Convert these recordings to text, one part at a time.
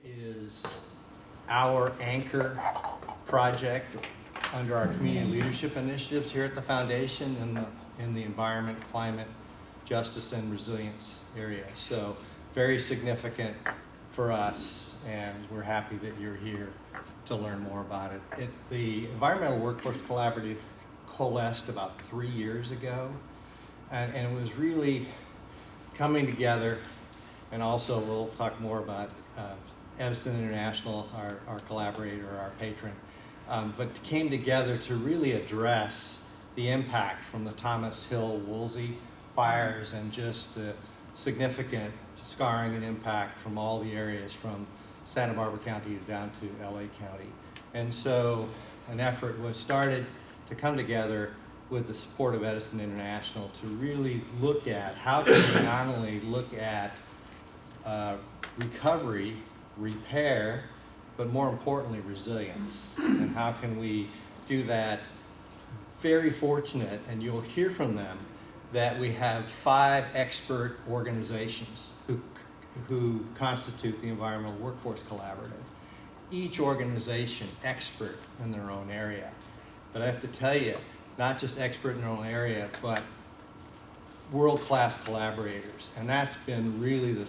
is our anchor project under our community leadership initiatives here at the foundation in the environment, climate, justice, and resilience area. So very significant for us, and we're happy that you're here to learn more about it. The Environmental Workforce Collaborative coalesced about 3 years ago, and it was really coming together. And also we'll talk more about Edison International, our collaborator, our patron, but came together to really address the impact from the Thomas Hill Woolsey fires and just the significant scarring and impact from all the areas from Santa Barbara County down to LA County. And so an effort was started to come together with the support of Edison International to really look at how can we not only look at recovery, repair, but more importantly, resilience. And how can we do that? Very fortunate, and you'll hear from them, that we have 5 expert organizations who constitute the Environmental Workforce Collaborative. Each organization expert in their own area. But I have to tell you, not just expert in their own area, but world-class collaborators. And that's been really the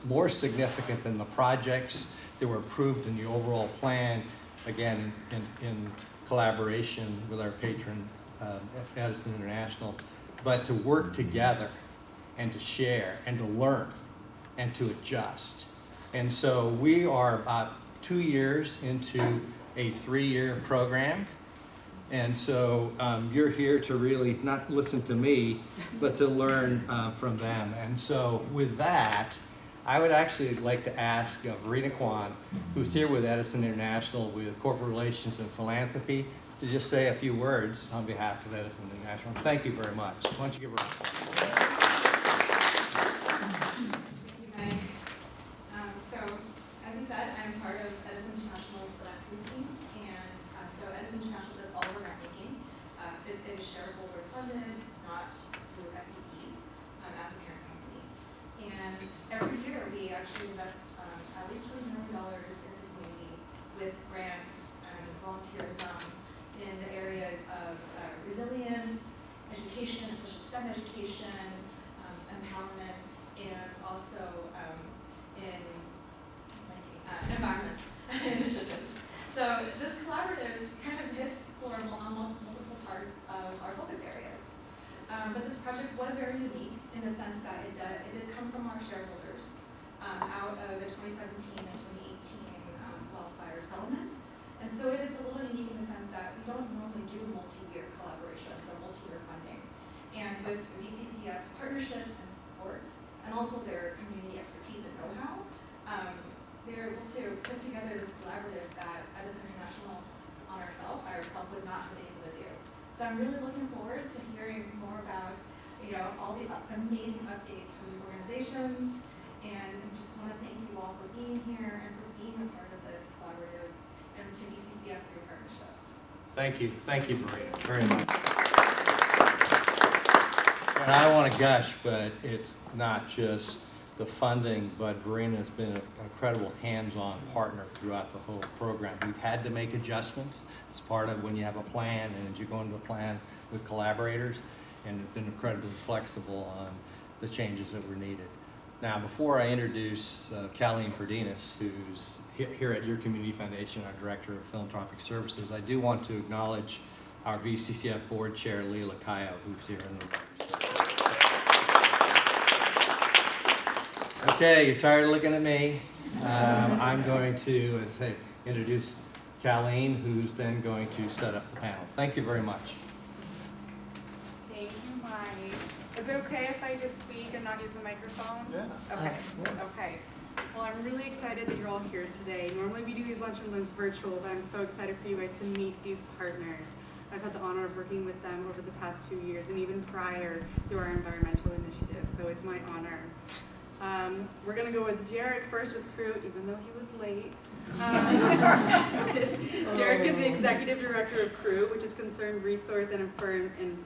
more significant than the projects that were approved in the overall plan, again, in collaboration with our patron, Edison International, but to work together and to share and to learn and to adjust. And so we are about 2 years into a 3-year program. And so you're here to really not listen to me, but to learn from them. And so with that, I would actually like to ask Verena Kwan, who's here with Edison International with Corporate Relations and Philanthropy, to just say a few words on behalf of Edison International. Thank you very much. Why don't you give her a round of applause? Thank you, Mike. So, as he said, I'm part of Edison International's philanthropy team, and so Edison International does all of our grant making. It is shareable or funded, not through SCE as a parent company. And every year we actually invest at least $20 million in the community with grants and volunteerism in the areas of resilience, education, especially STEM education, empowerment, and also in environment initiatives. So this collaborative kind of hits on multiple parts of our focus areas. But this project was very unique in the sense that it did come from our shareholders out of the 2017 and 2018 wildfire settlement. And so it is a little unique in the sense that we don't normally do multi-year collaborations or multi-year funding. And with VCCF's partnership and support, and also their community expertise and know-how, they're able to put together this collaborative that Edison International on ourselves would not have been able to do. So I'm really looking forward to hearing more about, all the amazing updates from these organizations, and just want to thank you all for being here and for being a part of this collaborative, and to VCCF for your partnership. Thank you, Maria, very much. And I don't want to gush, but it's not just the funding, but Verena has been an incredible hands-on partner throughout the whole program. We've had to make adjustments. It's part of when you have a plan, and as you go into the plan with collaborators, and have been incredibly flexible on the changes that were needed. Now, before I introduce Colleen Perdinas, who's here at Your Community Foundation, our Director of Philanthropic Services, I do want to acknowledge our VCCF Board Chair, Leah Lacayo, who's here in the room. Okay, you're tired of looking at me. I'm going to introduce Colleen, who's then going to set up the panel. Thank you very much. Thank you, Mike. Is it okay if I just speak and not use the microphone? Yeah. Okay. Okay. Well, I'm really excited that you're all here today. Normally we do these lunch and learns virtual, but I'm so excited for you guys to meet these partners. I've had the honor of working with them over the past 2 years and even prior through our environmental initiative, so it's my honor. We're going to go with Derek first with Crew, even though he was late. Derek is the Executive Director of Crew, which is concerned resource and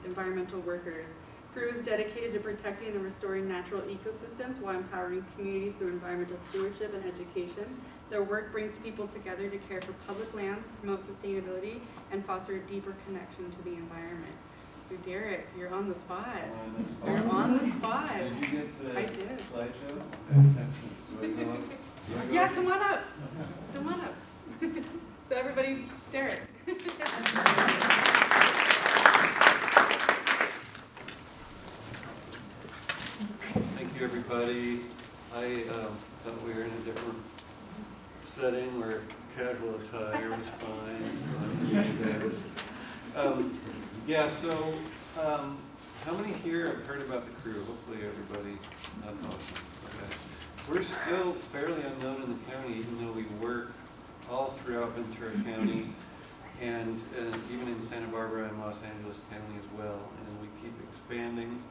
environmental workers. Crew is dedicated to protecting and restoring natural ecosystems while empowering communities through environmental stewardship and education. Their work brings people together to care for public lands, promote sustainability, and foster a deeper connection to the environment. So Derek, you're on the spot. You're on the spot. Did you get the I did. slideshow? Excellent. Do I go up? Do I go Yeah, up? come on up. Come on up. So everybody, Derek. Thank you, everybody. I thought we were in a different setting where casual attire was fine. So I'm used to this. Yeah, so how many here have heard about the crew? Hopefully everybody. That's awesome. Okay. We're still fairly unknown in the county, even though we work all throughout Ventura County and even in Santa Barbara and Los Angeles County as well. And we keep expanding.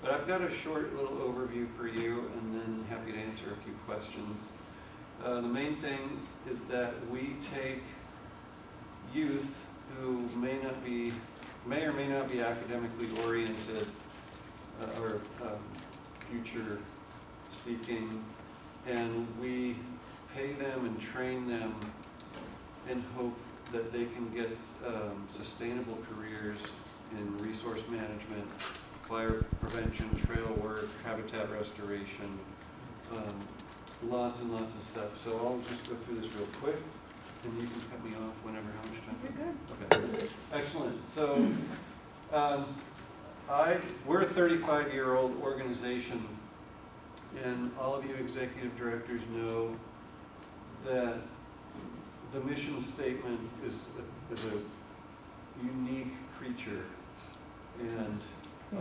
But I've got a short little overview for you, and then happy to answer a few questions. The main thing is that we take youth who may or may not be academically oriented or future seeking, and we pay them and train them in hope that they can get sustainable careers in resource management, fire prevention, trail work, habitat restoration, lots and lots of stuff. So I'll just go through this real quick, and you can cut me off whenever. How much time? You're good. Okay, excellent. So we're a 35-year-old organization, and all of you executive directors know that the mission statement is a unique creature, and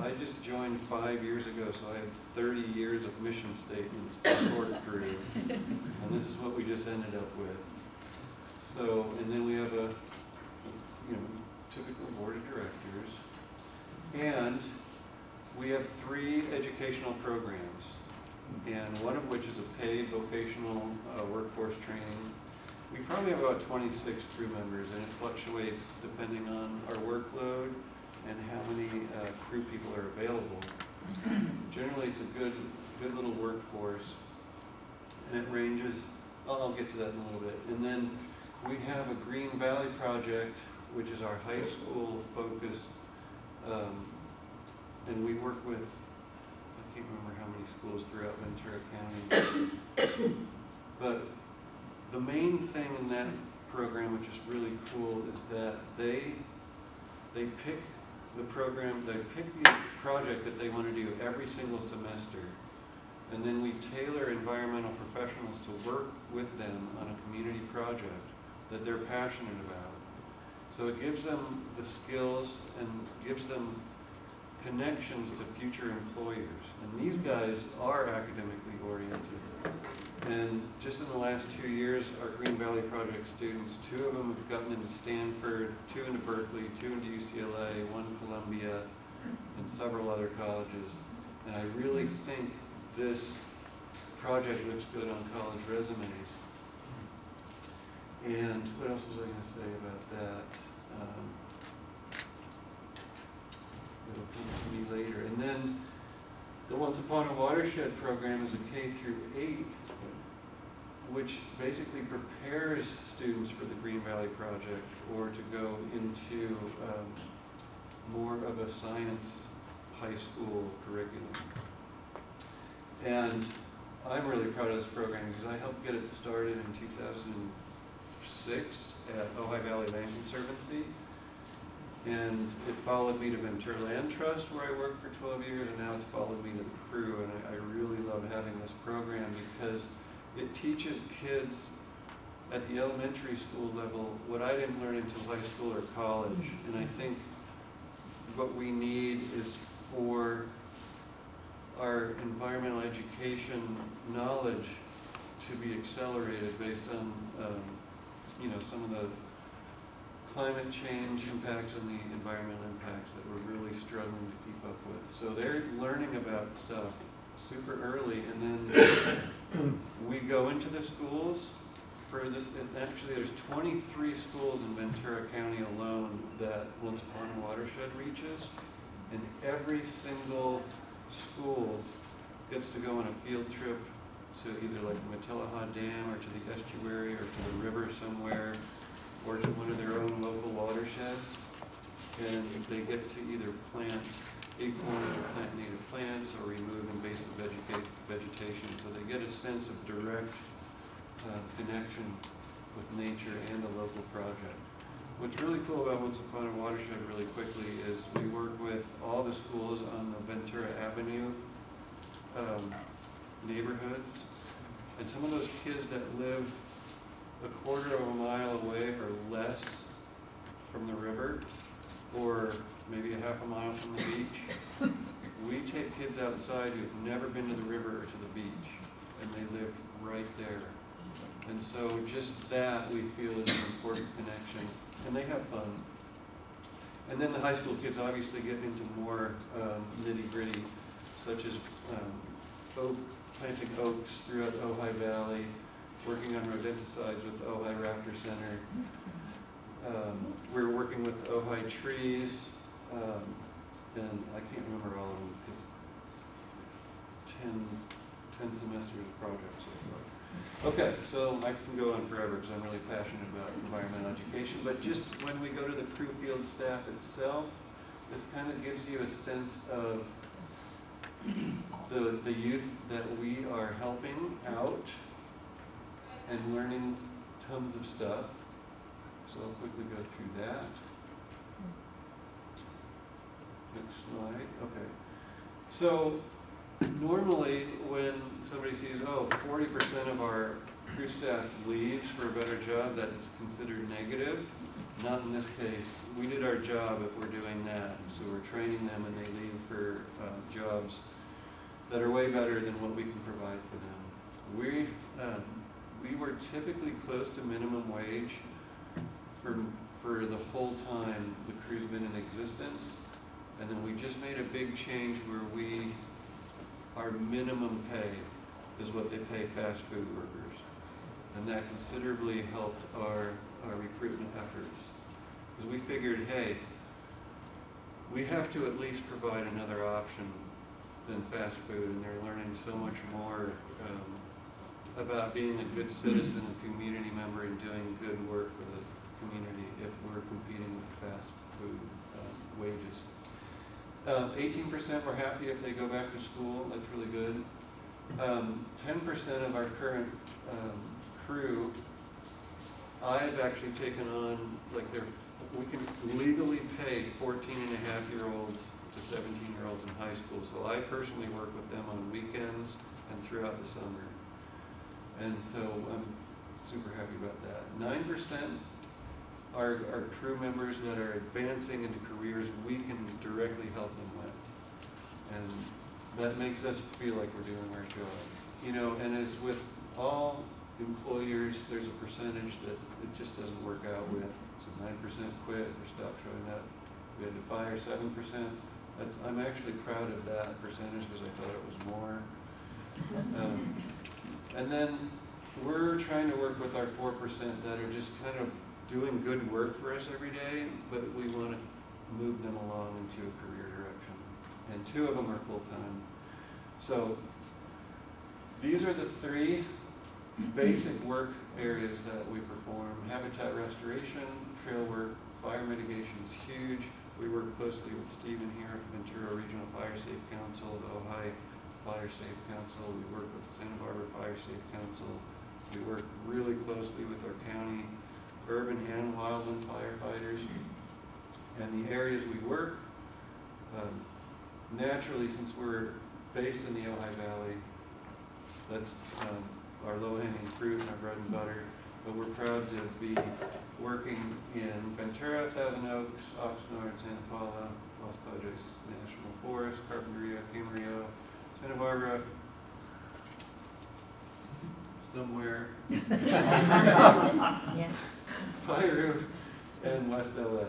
I just joined 5 years ago, so I have 30 years of mission statements to sort through, and this is what we just ended up with. So, and then we have a typical board of directors, and we have 3 educational programs, and one of which is a paid vocational workforce training. We probably have about 26 crew members, and it fluctuates depending on our workload and how many crew people are available. Generally, it's a good little workforce, and it ranges. I'll get to that in a little bit. And then we have a Green Valley project, which is our high school focused, and we work with, I can't remember how many schools throughout Ventura County, but the main thing in that program, which is really cool, is that they pick the program, they pick the project that they want to do every single semester, and then we tailor environmental professionals to work with them on a community project that they're passionate about. So it gives them the skills and gives them connections to future employers. And these guys are academically oriented. And just in the last 2 years, our Green Valley Project students, 2 of them have gotten into Stanford, 2 into Berkeley, 2 into UCLA, 1 Columbia, and several other colleges. And I really think this project looks good on college resumes. And what else was I going to say about that? It'll come to me later. And then the Once Upon a Watershed program is a K through 8, which basically prepares students for the Green Valley Project or to go into more of a science high school curriculum. And I'm really proud of this program because I helped get it started in 2006 at Ojai Valley Land Conservancy. And it followed me to Ventura Land Trust, where I worked for 12 years, and now it's followed me to the crew. And I really love having this program because it teaches kids at the elementary school level what I didn't learn until high school or college. And I think what we need is for our environmental education knowledge to be accelerated based on some of the climate change impacts and the environmental impacts that we're really struggling to keep up with. So they're learning about stuff super early, and then we go into the schools for this. Actually, there's 23 schools in Ventura County alone that Once Upon a Watershed reaches, And every single school gets to go on a field trip to either like the Matilaha Dam or to the estuary or to the river somewhere or to one of their own local watersheds. And they get to either plant acorns or plant native plants or remove invasive vegetation. So they get a sense of direct connection with nature and a local project. What's really cool about Once Upon a Watershed really quickly is we work with all the schools on the Ventura Avenue neighborhoods. And some of those kids that live a quarter of a mile away or less from the river, or maybe a half a mile from the beach, we take kids outside who've never been to the river or to the beach, and they live right there. And so just that we feel is an important connection, and they have fun. And then the high school kids obviously get into more nitty-gritty, such as planting oaks throughout the Ojai Valley, working on rodenticides with the Ojai Raptor Center. We're working with Ojai trees, and I can't remember all of them because 10 semesters of projects so far. Okay, so I can go on forever because I'm really passionate about environmental education, but just when we go to the crew field staff itself, this kind of gives you a sense of the youth that we are helping out and learning tons of stuff. So I'll quickly go through that. Next slide. Okay. So normally when somebody sees, oh, 40% of our crew staff leaves for a better job, that is considered negative. Not in this case. We did our job if we're doing that. So we're training them and they leave for jobs that are way better than what we can provide for them. We were typically close to minimum wage for the whole time the crew's been in existence. And then we just made a big change where our minimum pay is what they pay fast food workers. And that considerably helped our recruitment efforts. Because we figured, hey, we have to at least provide another option than fast food, and they're learning so much more about being a good citizen, a community member, and doing good work for the community if we're competing with fast food wages. 18% were happy if they go back to school. That's really good. 10% of our current crew, I've actually taken on, like we can legally pay 14-and-a-half-year-olds to 17-year-olds in high school. So I personally work with them on weekends and throughout the summer. And so I'm super happy about that. 9% are crew members that are advancing into careers we can directly help them with. And that makes us feel like we're doing our job. You know, and as with all employers, there's a percentage that it just doesn't work out with. So 9% quit or stop showing up. We had to fire 7%. I'm actually proud of that percentage because I thought it was more. And then we're trying to work with our 4% that are just kind of doing good work for us every day, but we want to move them along into a career direction. And 2 of them are full-time. So these are the 3 basic work areas that we perform. Habitat restoration, trail work, fire mitigation is huge. We work closely with Stephen here at Ventura Regional Fire Safe Council, the Ojai Fire Safe Council. We work with the Santa Barbara Fire Safe Council. We work really closely with our county, urban and wildland firefighters. And the areas we work, naturally, since we're based in the Ojai Valley, that's our low-hanging fruit and our bread and butter. But we're proud to be working in Ventura, Thousand Oaks, Oxnard, Santa Paula, Los Padres National Forest, Carpinteria, Camarillo, Santa Barbara, somewhere, Piru, and West LA.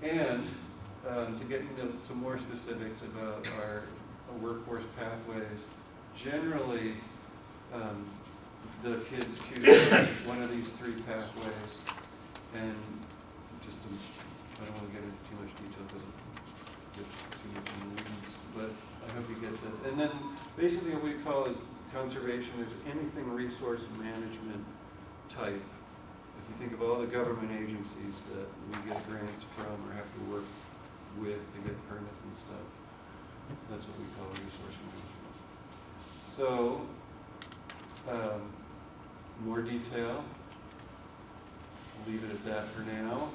And to get into some more specifics about our workforce pathways, generally, the kids choose one of these 3 pathways, and just I don't want to get into too much detail because get too much in the weeds, but I hope you get that. And then basically what we call is conservation is anything resource management type. If you think of all the government agencies that we get grants from or have to work with to get permits and stuff, that's what we call resource management. So, more detail. I'll leave it at that for now.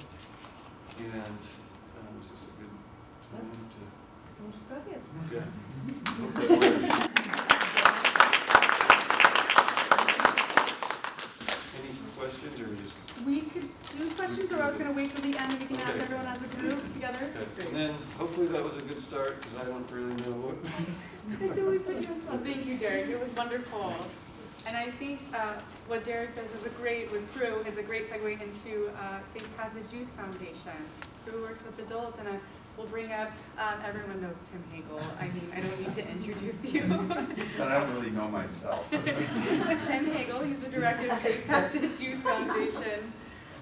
And is this a good time to? Yeah. Okay. Any questions or just? We could do questions, or I was going to wait till the end and we can ask Okay. everyone as a group together. Okay. And then hopefully that was a good start because I don't really know what. Thank you, Derek. It was wonderful. And I think what Derek does is with Crew is a great segue into Safe Passage Youth Foundation. Crew works with adults, and we'll bring up, everyone knows Tim Hagel. I mean, I don't need to introduce you. But I don't really know myself. Tim Hagel, he's the director of Safe Passage Youth Foundation.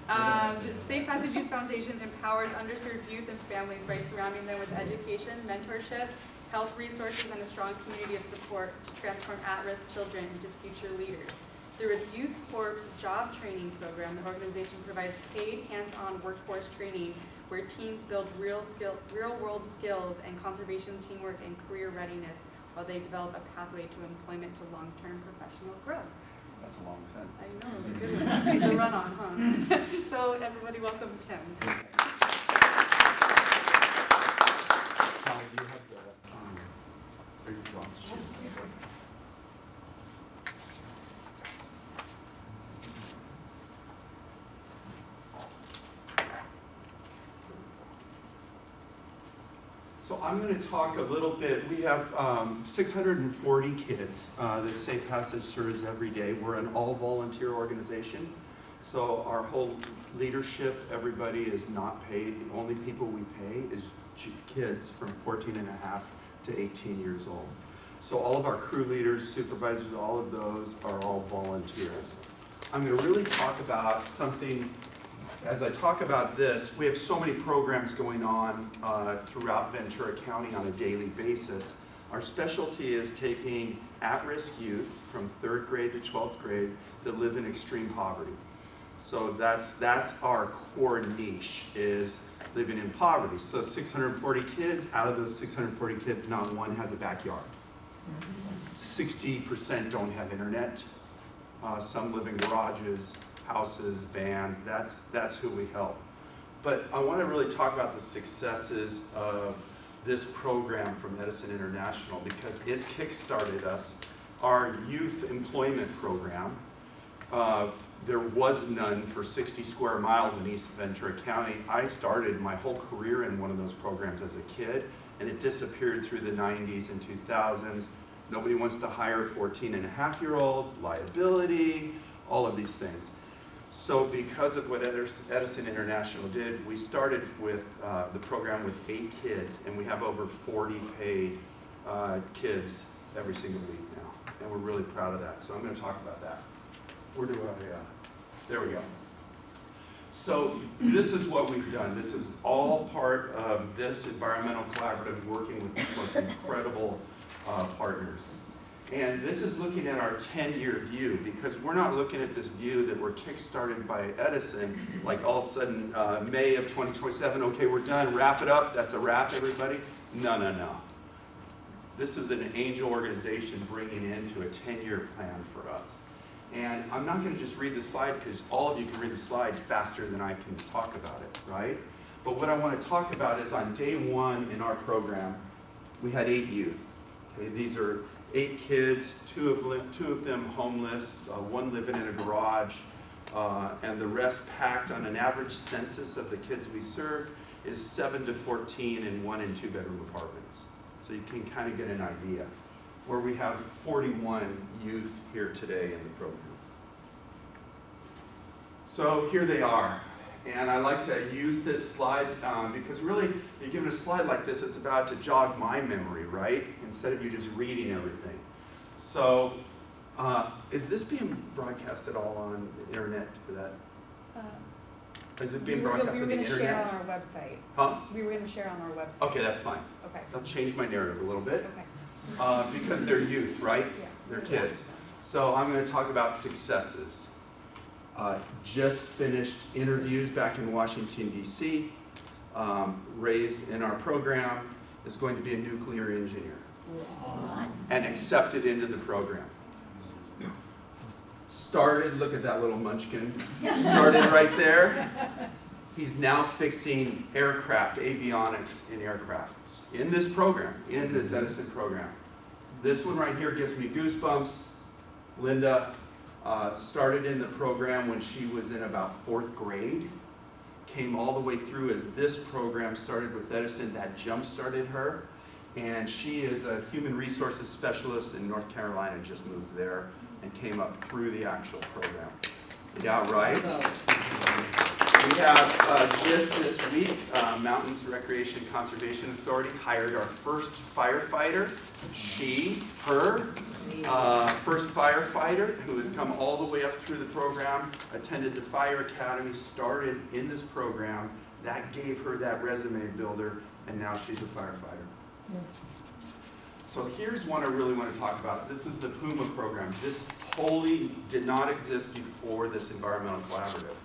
The Safe Passage Youth Foundation empowers underserved youth and families by surrounding them with education, mentorship, health resources, and a strong community of support to transform at-risk children into future leaders. Through its Youth Corps job training program, the organization provides paid hands-on workforce training where teens build real-world skills and conservation teamwork and career readiness while they develop a pathway to employment to long-term professional growth. That's a long sentence. I know, it's a good one. The run-on, huh? So everybody welcome Tim. Holly, do you have the, are you wrong? So I'm going to talk a little bit. We have 640 kids that Safe Passage serves every day. We're an all-volunteer organization. So our whole leadership, everybody is not paid. The only people we pay is kids from 14 and a half to 18 years old. So all of our crew leaders, supervisors, all of those are all volunteers. I'm going to really talk about something. As I talk about this, we have so many programs going on throughout Ventura County on a daily basis. Our specialty is taking at-risk youth from 3rd grade to 12th grade that live in extreme poverty. So that's our core niche, is living in poverty. So 640 kids, out of those 640 kids, not one has a backyard. 60% don't have internet. Some live in garages, houses, vans. That's who we help. But I want to really talk about the successes of this program from Edison International because it's kick-started us. Our youth employment program, there was none for 60 square miles in East Ventura County. I started my whole career in one of those programs as a kid, and it disappeared through the 90s and 2000s. Nobody wants to hire 14-and-a-half-year-olds, liability, all of these things. So because of what Edison International did, we started with the program with 8 kids, and we have over 40 paid kids every single week now. And we're really proud of that. So I'm going to talk about that. Where do I, there we go. So this is what we've done. This is all part of this environmental collaborative working with the most incredible partners. And this is looking at our 10-year view, because we're not looking at this view that we're kick-started by Edison, like all of a sudden, May of 2027, okay, we're done, wrap it up, that's a wrap, everybody. No, no, no. This is an angel organization bringing into a 10-year plan for us. And I'm not going to just read the slide, because all of you can read the slide faster than I can talk about it, right? But what I want to talk about is on day 1 in our program, we had 8 youth. Okay, these are 8 kids, two of them homeless, 1 living in a garage, and the rest packed. On an average census of the kids we serve is 7 to 14 in 1- and 2-bedroom apartments. So you can kind of get an idea. Where we have 41 youth here today in the program. So here they are. And I like to use this slide because really, you're given a slide like this, it's about to jog my memory, right? Instead of you just reading everything. So, is this being broadcast at all on the internet for that? Is it being broadcast on the We were going to share on internet? our website. Huh? We were going to share on our website. Okay, that's fine. Okay. I'll change my narrative a little bit Okay. because they're youth, right? Yeah. They're kids. So I'm going to talk about successes. Just finished interviews back in Washington, D.C. Raised in our program is going to be a nuclear engineer and accepted into the program. Started, look at that little munchkin, started right there. He's now fixing aircraft, avionics in aircraft in this program, in this Edison program. This one right here gives me goosebumps. Linda started in the program when she was in about 4th grade, came all the way through as this program started with Edison. That jump-started her, and she is a human resources specialist in North Carolina, just moved there and came up through the actual program. Yeah, right? We have just this week, Mountains Recreation Conservation Authority hired our first firefighter. Her first firefighter who has come all the way up through the program, attended the fire academy, started in this program. That gave her that resume builder, and now she's a firefighter. So here's one I really want to talk about. This is the PUMA program. This wholly did not exist before this environmental collaborative.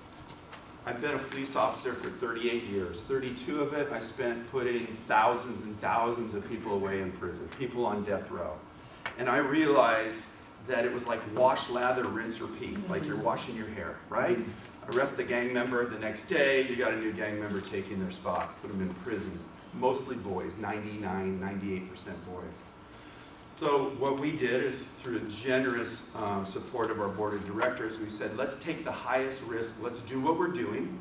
I've been a police officer for 38 years. 32 of it I spent putting thousands and thousands of people away in prison, people on death row. And I realized that it was like wash, lather, rinse, repeat, like you're washing your hair, right? Arrest a gang member, the next day you got a new gang member taking their spot, put them in prison. Mostly boys, 99, 98% boys. So what we did is, through the generous support of our board of directors, we said, let's take the highest risk, let's do what we're doing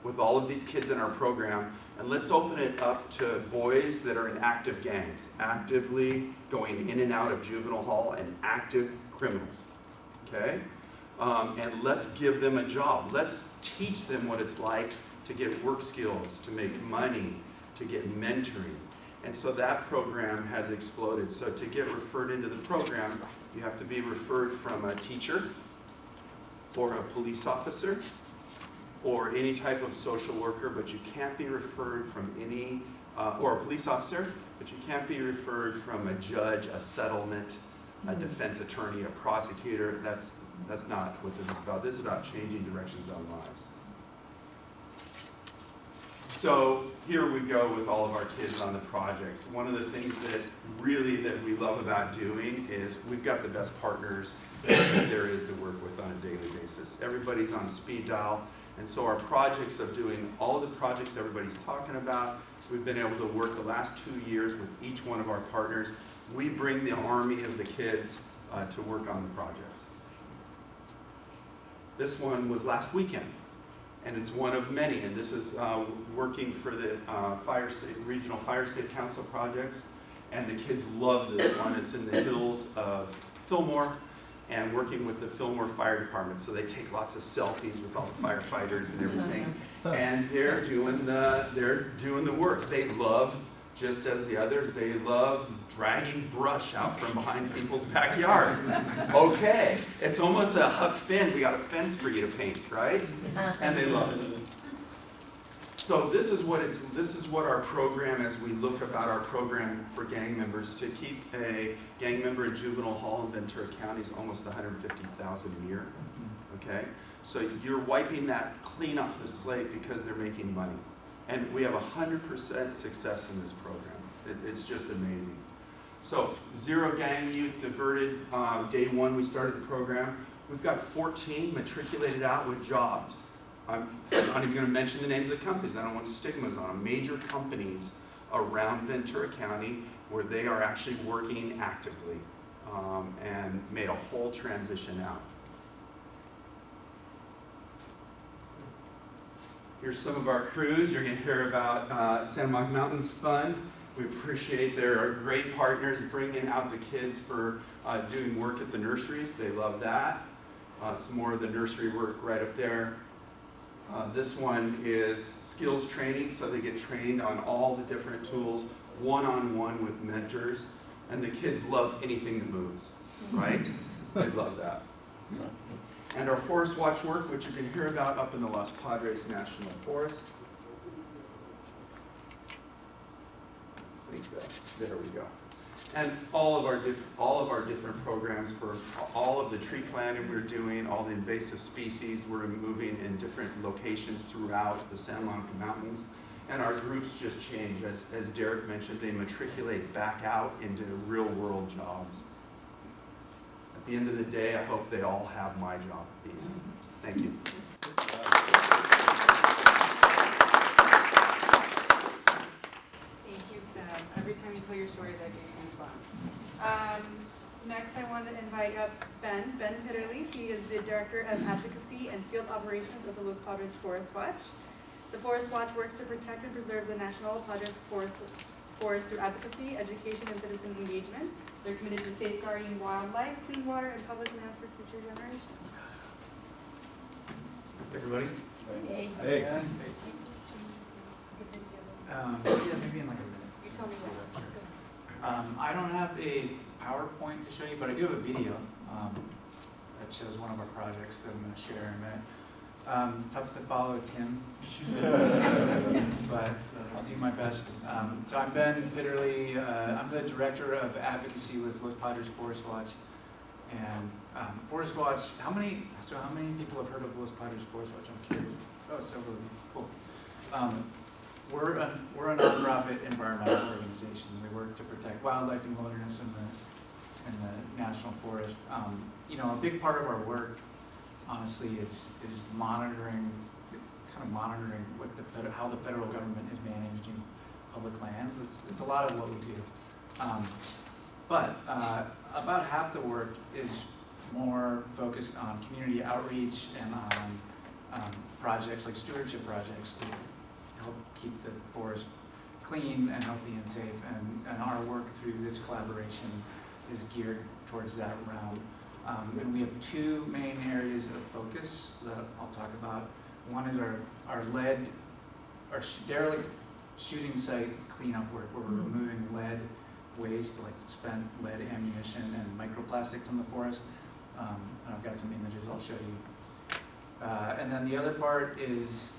with all of these kids in our program, and let's open it up to boys that are in active gangs, actively going in and out of juvenile hall, and active criminals, okay? And let's give them a job. Let's teach them what it's like to get work skills, to make money, to get mentoring. And so that program has exploded. So to get referred into the program, you have to be referred from a teacher or a police officer or any type of social worker, but you can't be referred from any, or a police officer, but you can't be referred from a judge, a settlement, a defense attorney, a prosecutor. That's not what this is about. This is about changing directions on lives. So here we go with all of our kids on the projects. One of the things that we love about doing is we've got the best partners that there is to work with on a daily basis. Everybody's on speed dial, and so our projects of doing all of the projects everybody's talking about, we've been able to work the last 2 years with each one of our partners. We bring the army of the kids to work on the projects. This one was last weekend. And it's one of many, and this is working for the Regional Fire Safe Council projects, and the kids love this one. It's in the hills of Fillmore, and working with the Fillmore Fire Department, so they take lots of selfies with all the firefighters and everything, and they're doing the work. They love, just as the others, they love dragging brush out from behind people's backyards. Okay, it's almost a Huck Finn, we got a fence for you to paint, right? And they love it. So this is what our program, as we look about our program for gang members, to keep a gang member in juvenile hall in Ventura County is almost $150,000 a year. Okay, so you're wiping that clean off the slate because they're making money. And we have 100% success in this program. It's just amazing. So, 0 gang youth diverted. Day 1 we started the program. We've got 14 matriculated out with jobs. I'm not even going to mention the names of the companies. I don't want stigmas on them. Major companies around Ventura County where they are actually working actively and made a whole transition out. Here's some of our crews. You're going to hear about Santa Monica Mountains Fund. We appreciate they're great partners bringing out the kids for doing work at the nurseries. They love that. Some more of the nursery work right up there. This one is skills training, so they get trained on all the different tools, one-on-one with mentors. And the kids love anything that moves, right? They love that. And our Forest Watch work, which you can hear about up in the Los Padres National Forest. I think there we go. And all of our different programs for all of the tree planting we're doing, all the invasive species we're moving in different locations throughout the San Monica Mountains. And our groups just change. As Derek mentioned, they matriculate back out into real world jobs. At the end of the day, I hope they all have my job. Thank you. Thank you, Ted. Every time you tell your stories, I get goosebumps. Next, I want to invite up Ben Pitterly. He is the Director of Advocacy and Field Operations at the Los Padres Forest Watch. The Forest Watch works to protect and preserve the National Padres Forest through advocacy, education, and citizen engagement. They're committed to safeguarding wildlife, clean water, and public lands for future generations. Everybody? Hey. Yeah, maybe in like a minute. You tell me when. I don't have a PowerPoint to show you, but I do have a video that shows one of our projects that I'm going to share in a minute. It's tough to follow Tim, but I'll do my best. So I'm Ben Pitterly. I'm the Director of Advocacy with Los Padres Forest Watch. And Forest Watch, how many people have heard of Los Padres Forest Watch? I'm curious. Oh, several of you. Cool. We're a nonprofit environmental organization. We work to protect wildlife and wilderness in the national forest. A big part of our work, honestly, is monitoring. It's kind of monitoring what how the federal government is managing public lands. It's a lot of what we do. But about half the work is more focused on community outreach and on projects like stewardship projects to help keep the forest clean and healthy and safe. And our work through this collaboration is geared towards that realm. And we have two main areas of focus that I'll talk about. One is our derelict shooting site cleanup work, where we're removing lead waste, like spent lead ammunition and microplastic from the forest. And I've got some images I'll show you. And then the other part is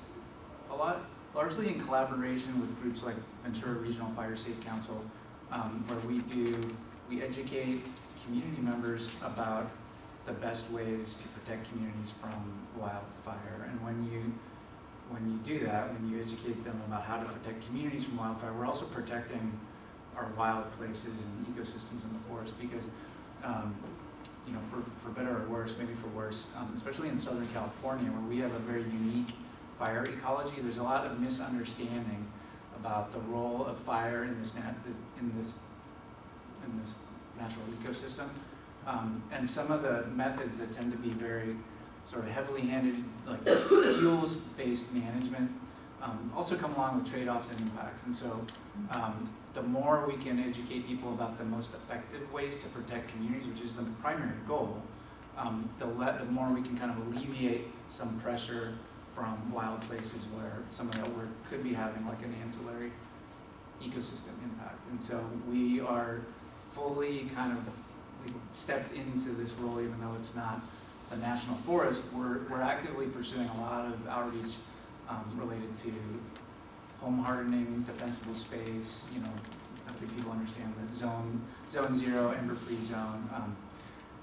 largely in collaboration with groups like Ventura Regional Fire Safe Council, where we educate community members about the best ways to protect communities from wildfire. And when you do that, when you educate them about how to protect communities from wildfire, we're also protecting our wild places and ecosystems in the forest, because for better or worse, maybe for worse, especially in Southern California, where we have a very unique fire ecology, there's a lot of misunderstanding about the role of fire in this natural ecosystem. And some of the methods that tend to be very sort of heavily handed, like fuels-based management, also come along with trade-offs and impacts. And so the more we can educate people about the most effective ways to protect communities, which is the primary goal, the more we can kind of alleviate some pressure from wild places where some of that work could be having like an ancillary ecosystem impact. And so we are fully we've stepped into this role, even though it's not a national forest. We're actively pursuing a lot of outreach related to home hardening, defensible space, helping people understand that zone zero, ember-free zone,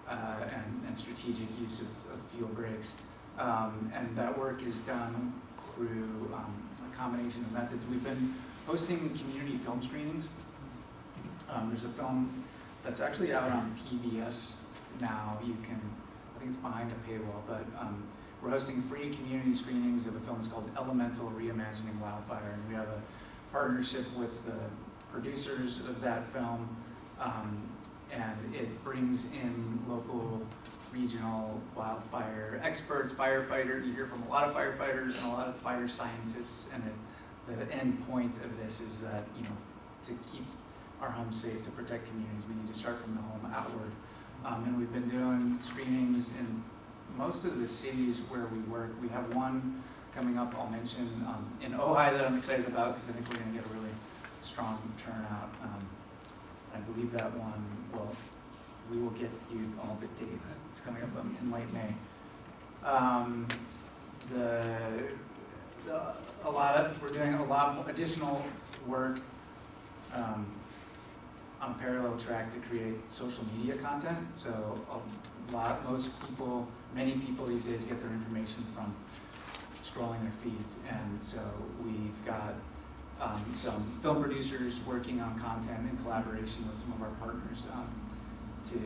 and strategic use of fuel breaks. And that work is done through a combination of methods. We've been hosting community film screenings. There's a film that's actually out on PBS now. I think it's behind a paywall, but we're hosting free community screenings of a film. It's called Elemental Reimagining Wildfire, and we have a partnership with the producers of that film, and it brings in local, regional wildfire experts, firefighters. You hear from a lot of firefighters and a lot of fire scientists, and the end point of this is that, to keep our homes safe, to protect communities, we need to start from the home outward. And we've been doing screenings in most of the cities where we work. We have one coming up, I'll mention, in Ojai that I'm excited about, because I think we're going to get a really strong turnout. I believe that one, we will get you all the dates. It's coming up in late May. We're doing a lot more additional work on a parallel track to create social media content. So many people these days get their information from scrolling their feeds, and so we've got some film producers working on content in collaboration with some of our partners to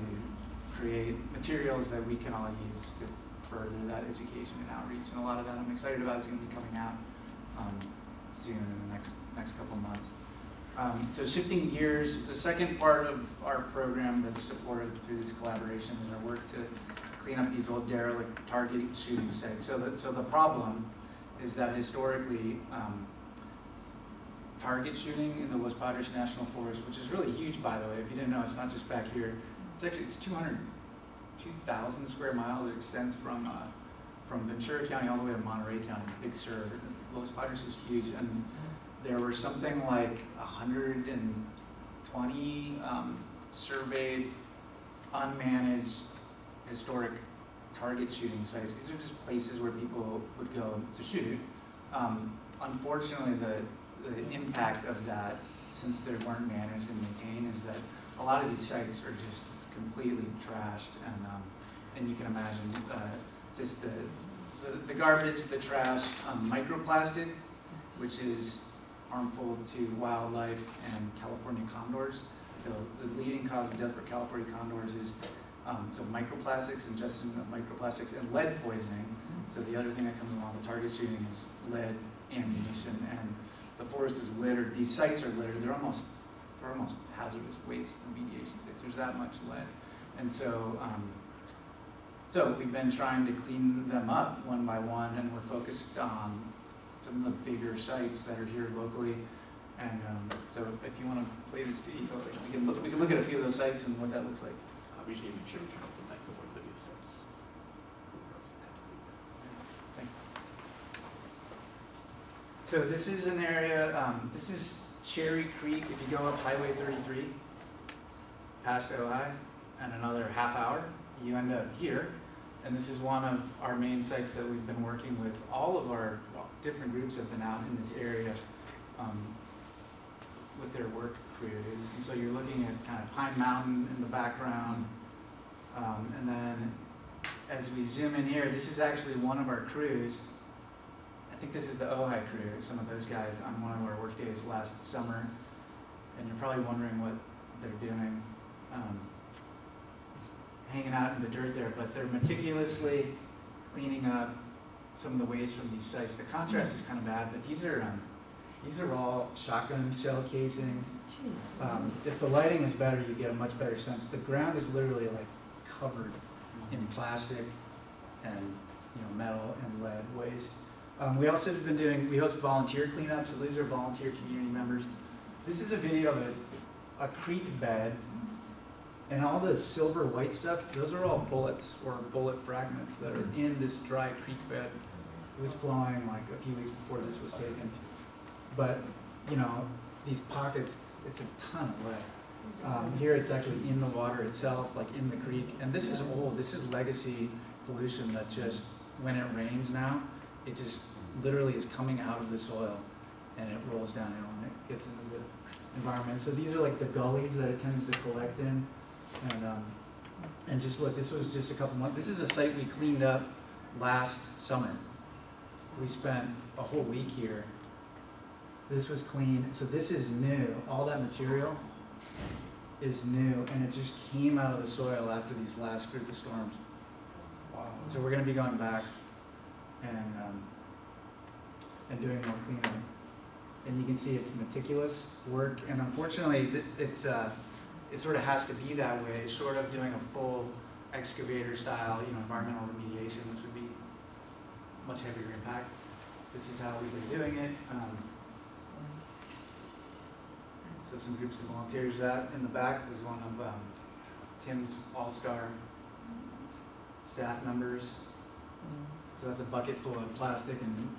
create materials that we can all use to further that education and outreach. And a lot of that I'm excited about is going to be coming out soon in the next couple of months. So shifting gears, the second part of our program that's supported through this collaboration is our work to clean up these old derelict target shooting sites. So the problem is that historically, target shooting in the Los Padres National Forest, which is really huge, by the way. If you didn't know, it's not just back here. It's 2,000 square miles. It extends from Ventura County all the way to Monterey County, Big Sur. Los Padres is huge, and there were something like 120 surveyed, unmanaged, historic target shooting sites. These are just places where people would go to shoot. Unfortunately, the impact of that, since they weren't managed and maintained, is that a lot of these sites are just completely trashed, and you can imagine just the garbage, the trash, microplastic, which is harmful to wildlife and California condors. So the leading cause of death for California condors is so microplastics, ingestion of microplastics, and lead poisoning. So the other thing that comes along with target shooting is lead ammunition, and the forest is littered. These sites are littered. They're almost hazardous waste remediation sites. There's that much lead, and so we've been trying to clean them up one by one, and we're focused on some of the bigger sites that are here locally. And so if you want to play this video, we can look at a few of those sites and what that looks like. We should make sure we turn off the mic before the video starts. Thanks. So this is an area, this is Cherry Creek. If you go up Highway 33, past Ojai, and another half hour, you end up here. And this is one of our main sites that we've been working with. All of our different groups have been out in this area with their work crews. And so you're looking at kind of Pine Mountain in the background. And then as we zoom in here, this is actually one of our crews. I think this is the Ojai crew, some of those guys on one of our work days last summer. And you're probably wondering what they're doing, hanging out in the dirt there, but they're meticulously cleaning up some of the waste from these sites. The contrast is kind of bad, but these are all shotgun shell casings. If the lighting is better, you get a much better sense. The ground is literally like covered in plastic and metal and lead waste. We also have been we host volunteer cleanups, so these are volunteer community members. This is a video of a creek bed, and all the silver white stuff, those are all bullets or bullet fragments that are in this dry creek bed. It was flowing like a few weeks before this was taken. But, these pockets, it's a ton of lead. Here it's actually in the water itself, like in the creek. And this is old, this is legacy pollution that just, when it rains now, it just literally is coming out of the soil and it rolls downhill and it gets into the environment. So these are like the gullies that it tends to collect in. And just look, this was just a couple months. This is a site we cleaned up last summer. We spent a whole week here. This was clean. So this is new. All that material is new, and it just came out of the soil after these last group of storms. Wow. So we're going to be going back and doing more cleanup. And you can see it's meticulous work, and unfortunately, it sort of has to be that way, short of doing a full excavator style, environmental remediation, which would be much heavier impact. This is how we've been doing it. So some groups of volunteers. That in the back was one of Tim's all-star staff members. So that's a bucket full of plastic and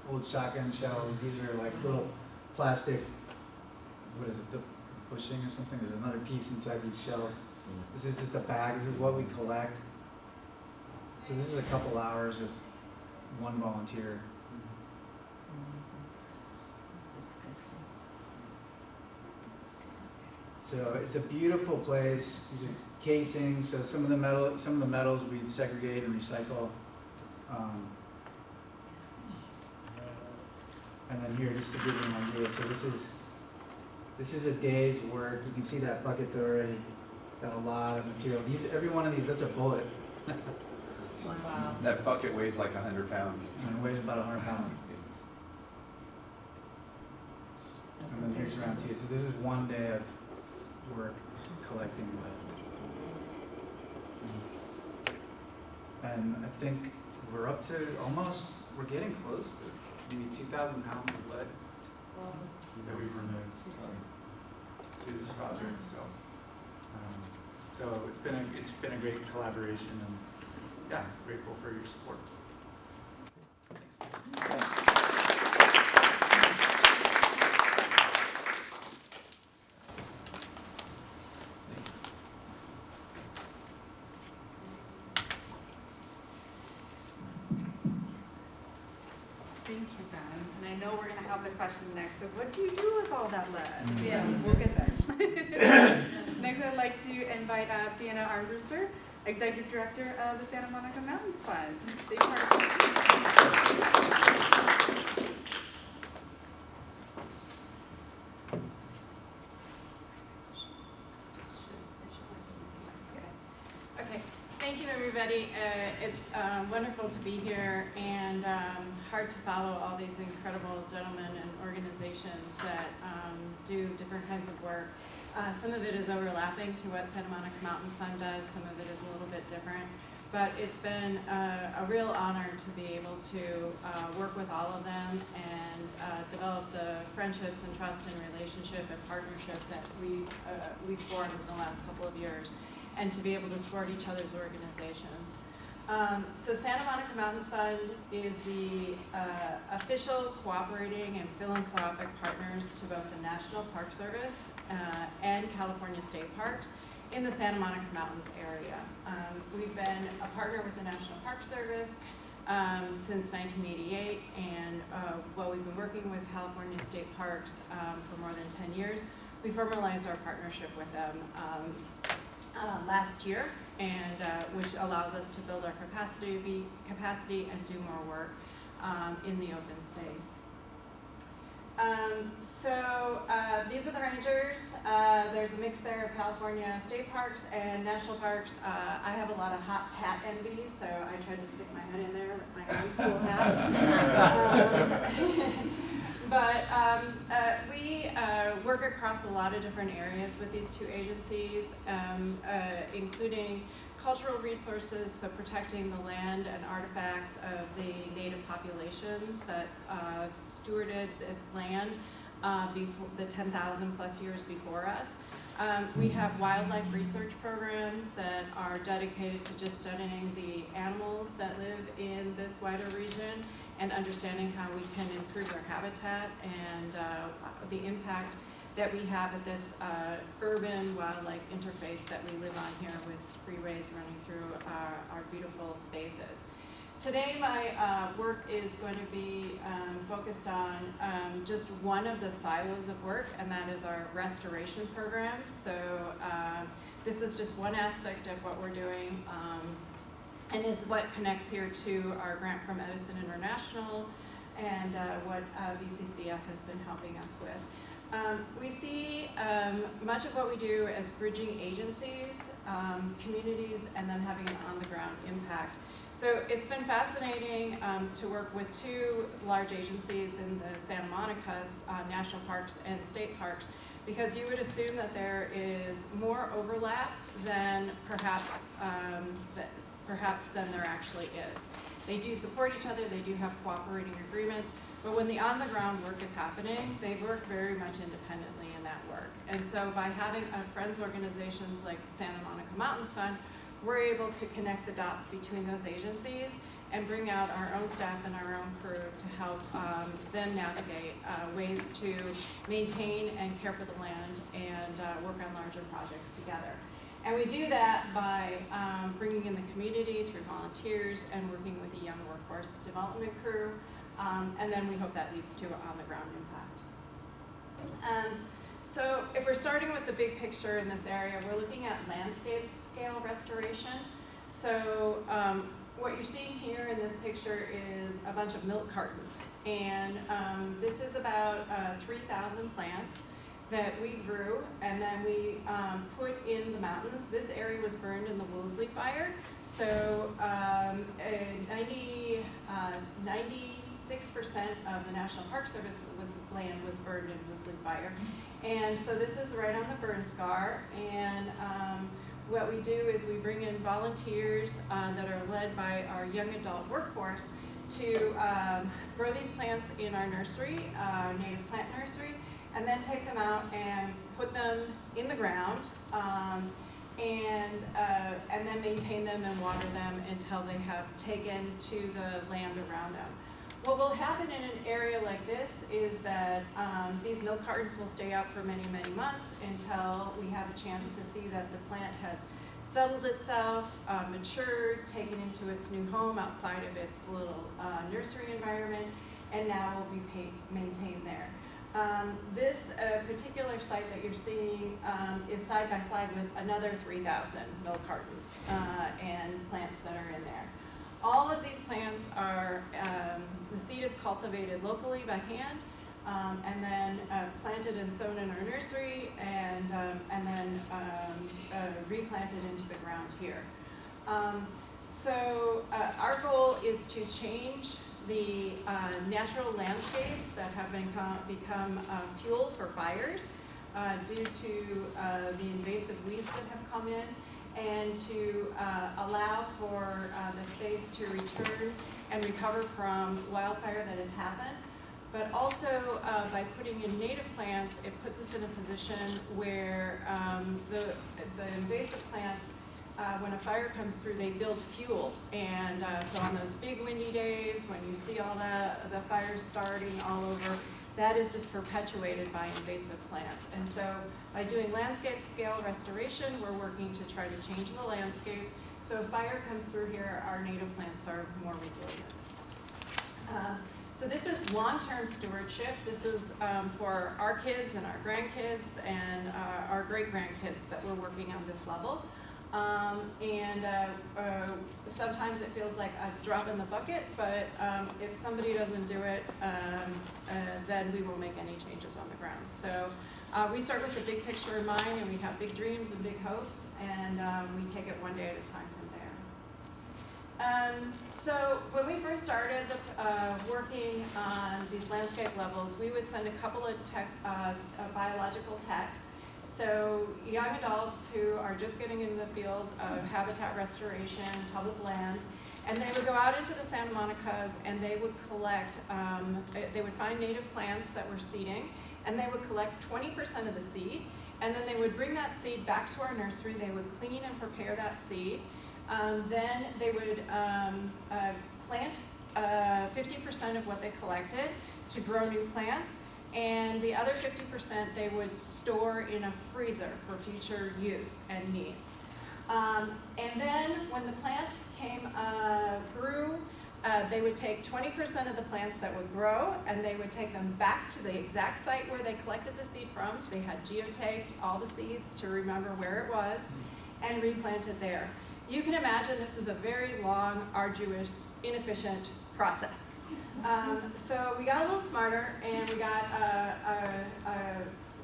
old shotgun shells. These are like little plastic, what is it, the bushing or something? There's another piece inside these shells. This is just a bag. This is what we collect. So this is a couple hours of one volunteer. So it's a beautiful place. These are casings. So some of the metals we segregate and recycle. And then here, just to give you an idea, so this is a day's work. You can see that bucket's already got a lot of material. Every one of these, that's a bullet. Wow. That bucket weighs like 100 pounds. And it weighs about 100 pounds. And then here's round two. So this is one day of work collecting lead. And I think we're up to we're getting close to maybe 2,000 pounds of lead that we've removed through this project. So it's been a great collaboration, and yeah, grateful for your support. Thanks. Thank you, Ben. And I know we're going to have the question next. So what do you do with all that lead? Yeah. We'll get there. Next, I'd like to invite Deanna Armbruster, Executive Director of the Santa Monica Mountains Fund. Say Okay. Thank you, everybody. It's wonderful to be here, and hard to follow all these incredible gentlemen and organizations that do different kinds of work. Some of it is overlapping to what Santa Monica Mountains Fund does. Some of it is a little bit different. But it's been a real honor to be able to work with all of them and develop the friendships and trust and relationship and partnership that we've formed in the last couple of years, and to be able to support each other's organizations. So Santa Monica Mountains Fund is the official cooperating and philanthropic partners to both the National Park Service and California State Parks in the Santa Monica Mountains area. We've been a partner with the National Park Service since 1988, and while we've been working with California State Parks for more than 10 years, we formalized our partnership with them last year, and which allows us to build our capacity and do more work in the open space. These are the rangers. There's a mix there of California State Parks and National Parks. I have a lot of hot hat envy, so I tried to stick my head in there with my own cool hat. We work across a lot of different areas with these two agencies, including cultural resources, so protecting the land and artifacts of the native populations that stewarded this land before the 10,000 plus years before us. We have wildlife research programs that are dedicated to just studying the animals that live in this wider region and understanding how we can improve their habitat and the impact that we have at this urban wildlife interface that we live on here with freeways running through our beautiful spaces. Today my work is going to be focused on just one of the silos of work, and that is our restoration program. So this is just one aspect of what we're doing, and is what connects here to our grant from Edison International and what VCCF has been helping us with. We see much of what we do as bridging agencies, communities, and then having an on-the-ground impact. So it's been fascinating to work with two large agencies in the Santa Monica's national parks and state parks, because you would assume that there is more overlap than perhaps than there actually is. They do support each other, they do have cooperating agreements, but when the on-the-ground work is happening, they work very much independently in that work. And so by having friends organizations like Santa Monica Mountains Fund, we're able to connect the dots between those agencies and bring out our own staff and our own crew to help them navigate ways to maintain and care for the land and work on larger projects together. And we do that by bringing in the community through volunteers and working with a young workforce development crew. And then we hope that leads to on-the-ground impact. So if we're starting with the big picture in this area, we're looking at landscape scale restoration. So what you're seeing here in this picture is a bunch of milk cartons. And this is about 3,000 plants that we grew and then we put in the mountains. This area was burned in the Woolsey fire. So 96% of the National Park Service land was burned in Woolsey fire. And so this is right on the burn scar. And what we do is we bring in volunteers that are led by our young adult workforce to grow these plants in our nursery, native plant nursery, and then take them out and put them in the ground and then maintain them and water them until they have taken to the land around them. What will happen in an area like this is that these milk cartons will stay out for many, many months until we have a chance to see that the plant has settled itself, matured, taken into its new home outside of its little nursery environment, and now will be maintained there. This particular site that you're seeing is side by side with another 3,000 milk cartons and plants that are in there. All of these plants are, the seed is cultivated locally by hand and then planted and sown in our nursery and then replanted into the ground here. So our goal is to change the natural landscapes that have become fuel for fires due to the invasive weeds that have come in, and to allow for the space to return and recover from wildfire that has happened. But also by putting in native plants, it puts us in a position where the invasive plants, when a fire comes through, they build fuel. And so on those big windy days, when you see all the fires starting all over, that is just perpetuated by invasive plants. And so by doing landscape scale restoration, we're working to try to change the landscapes. So if fire comes through here, our native plants are more resilient. So this is long-term stewardship. This is for our kids and our grandkids and our great-grandkids that we're working on this level. Sometimes it feels like a drop in the bucket, but if somebody doesn't do it, then we won't make any changes on the ground. So we start with the big picture in mind, and we have big dreams and big hopes, and we take it one day at a time from there. So when we first started working on these landscape levels, we would send a couple of biological techs. So young adults who are just getting into the field of habitat restoration, public lands, and they would go out into the Santa Monicas and they would collect, they would find native plants that were seeding, and they would collect 20% of the seed, and then they would bring that seed back to our nursery. They would clean and prepare that seed. Then they would plant 50% of what they collected to grow new plants. And the other 50% they would store in a freezer for future use and needs. And then when the plant grew, they would take 20% of the plants that would grow and they would take them back to the exact site where they collected the seed from. They had geotagged all the seeds to remember where it was and replant it there. You can imagine this is a very long, arduous, inefficient process. So we got a little smarter and we got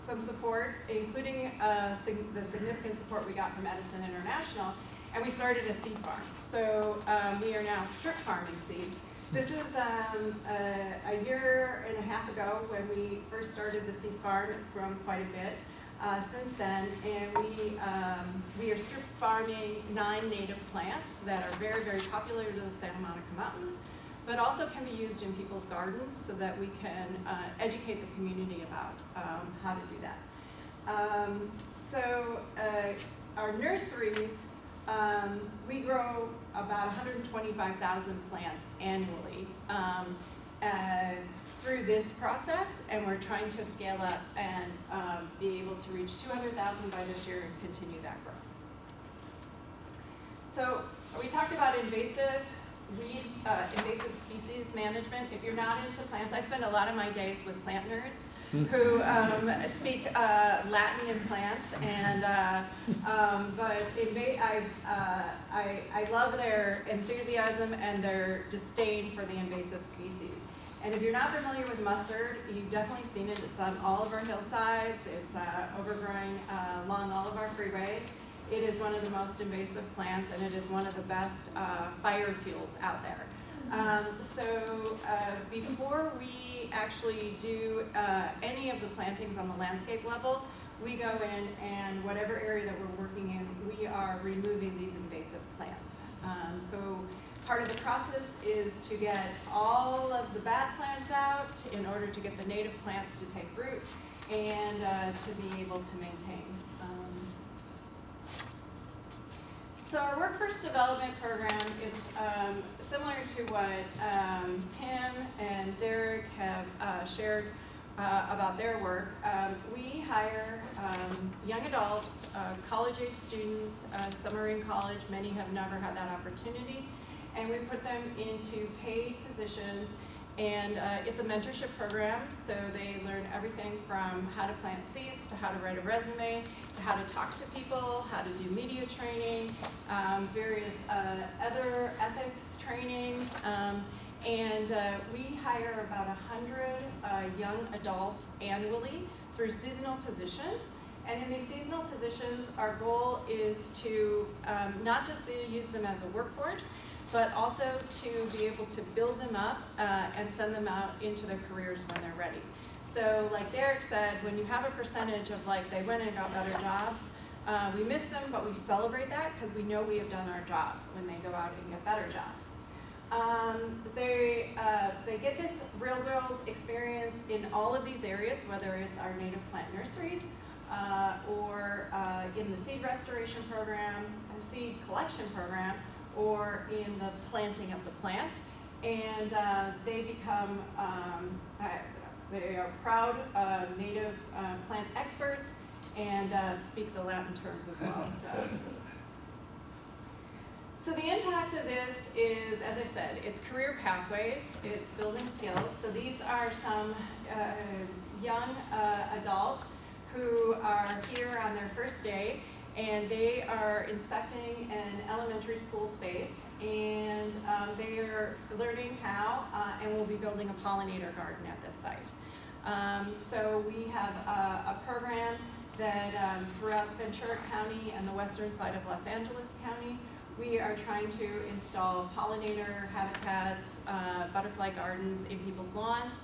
some support, including the significant support we got from Edison International, and we started a seed farm. So we are now strip farming seeds. This is a year and a half ago when we first started the seed farm. It's grown quite a bit since then, and we are strip farming 9 native plants that are very, very popular to the Santa Monica Mountains, but also can be used in people's gardens so that we can educate the community about how to do that. So our nurseries, we grow about 125,000 plants annually through this process, and we're trying to scale up and be able to reach 200,000 by this year and continue that growth. So we talked about invasive species management. If you're not into plants, I spend a lot of my days with plant nerds who speak Latin in plants, and but I love their enthusiasm and their disdain for the invasive species. And if you're not familiar with mustard, you've definitely seen it. It's on all of our hillsides. It's overgrowing along all of our freeways. It is one of the most invasive plants, and it is one of the best fire fuels out there. So before we actually do any of the plantings on the landscape level, we go in, and whatever area that we're working in, we are removing these invasive plants. So part of the process is to get all of the bad plants out in order to get the native plants to take root and to be able to maintain. So our workforce development program is similar to what Tim and Derek have shared about their work. We hire young adults, college-age students. Some are in college, many have never had that opportunity, and we put them into paid positions. And it's a mentorship program, so they learn everything from how to plant seeds to how to write a resume, to how to talk to people, how to do media training, various other ethics trainings. And we hire about 100 young adults annually through seasonal positions. And in these seasonal positions, our goal is to not just use them as a workforce, but also to be able to build them up and send them out into their careers when they're ready. So like Derek said, when you have a percentage of like they went and got better jobs, we miss them, but we celebrate that because we know we have done our job when they go out and get better jobs. They get this real world experience in all of these areas, whether it's our native plant nurseries or in the seed restoration program, seed collection program, or in the planting of the plants, and they become, they are proud native plant experts and speak the Latin terms as well. So the impact of this is, as I said, it's career pathways, it's building skills. So these are some young adults who are here on their first day, and they are inspecting an elementary school space, and they are learning how and will be building a pollinator garden at this site. So we have a program that throughout Ventura County and the western side of Los Angeles County, we are trying to install pollinator habitats, butterfly gardens in people's lawns,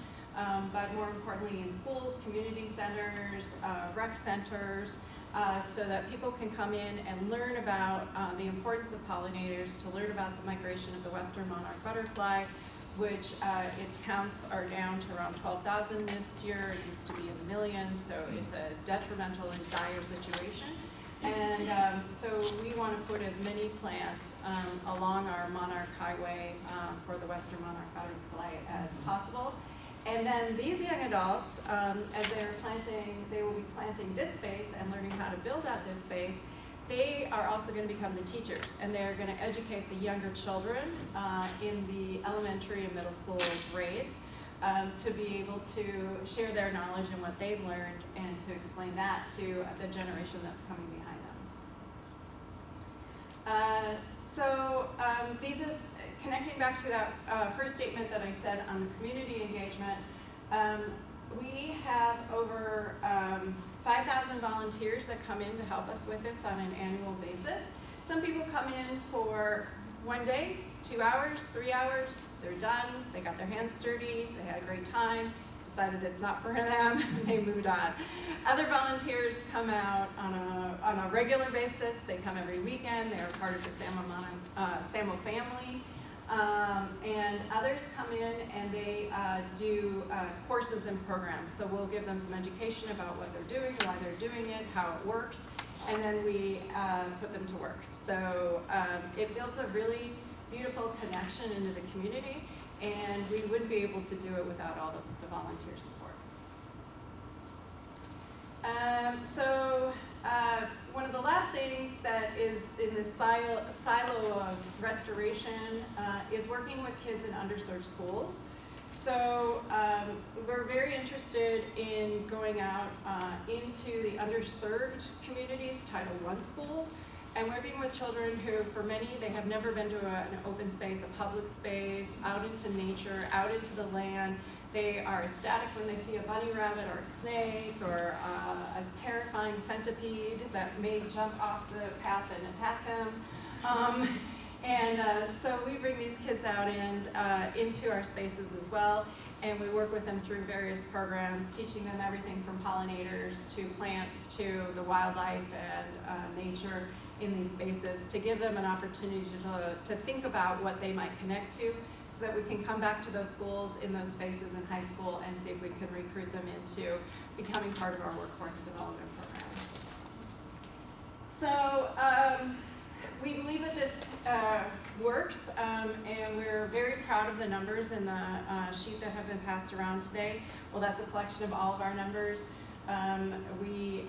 but more importantly in schools, community centers, rec centers, so that people can come in and learn about the importance of pollinators, to learn about the migration of the western monarch butterfly, which its counts are down to around 12,000 this year. It used to be in the millions, so it's a detrimental and dire situation. And so we want to put as many plants along our monarch highway for the western monarch butterfly as possible. And then these young adults, as they're planting, they will be planting this space and learning how to build out this space. They are also going to become the teachers, and they're going to educate the younger children in the elementary and middle school grades to be able to share their knowledge and what they've learned, and to explain that to the generation that's coming behind them. These is connecting back to that first statement that I said on the community engagement. We have over 5,000 volunteers that come in to help us with this on an annual basis. Some people come in for 1 day, 2 hours, 3 hours, they're done, they got their hands dirty, they had a great time, decided it's not for them, and they moved on. Other volunteers come out on a regular basis. They come every weekend. They're part of the Samo family. And others come in and they do courses and programs. So we'll give them some education about what they're doing, why they're doing it, how it works, and then we put them to work. So it builds a really beautiful connection into the community, and we wouldn't be able to do it without all the volunteer support. So one of the last things that is in this silo of restoration is working with kids in underserved schools. So we're very interested in going out into the underserved communities, Title I schools, and working with children who, for many, they have never been to an open space, a public space, out into nature, out into the land. They are ecstatic when they see a bunny rabbit or a snake or a terrifying centipede that may jump off the path and attack them. So we bring these kids out and into our spaces as well, and we work with them through various programs, teaching them everything from pollinators to plants to the wildlife and nature in these spaces, to give them an opportunity to think about what they might connect to, so that we can come back to those schools in those spaces in high school and see if we can recruit them into becoming part of our workforce development program. So we believe that this works, and we're very proud of the numbers in the sheet that have been passed around today. Well, that's a collection of all of our numbers. We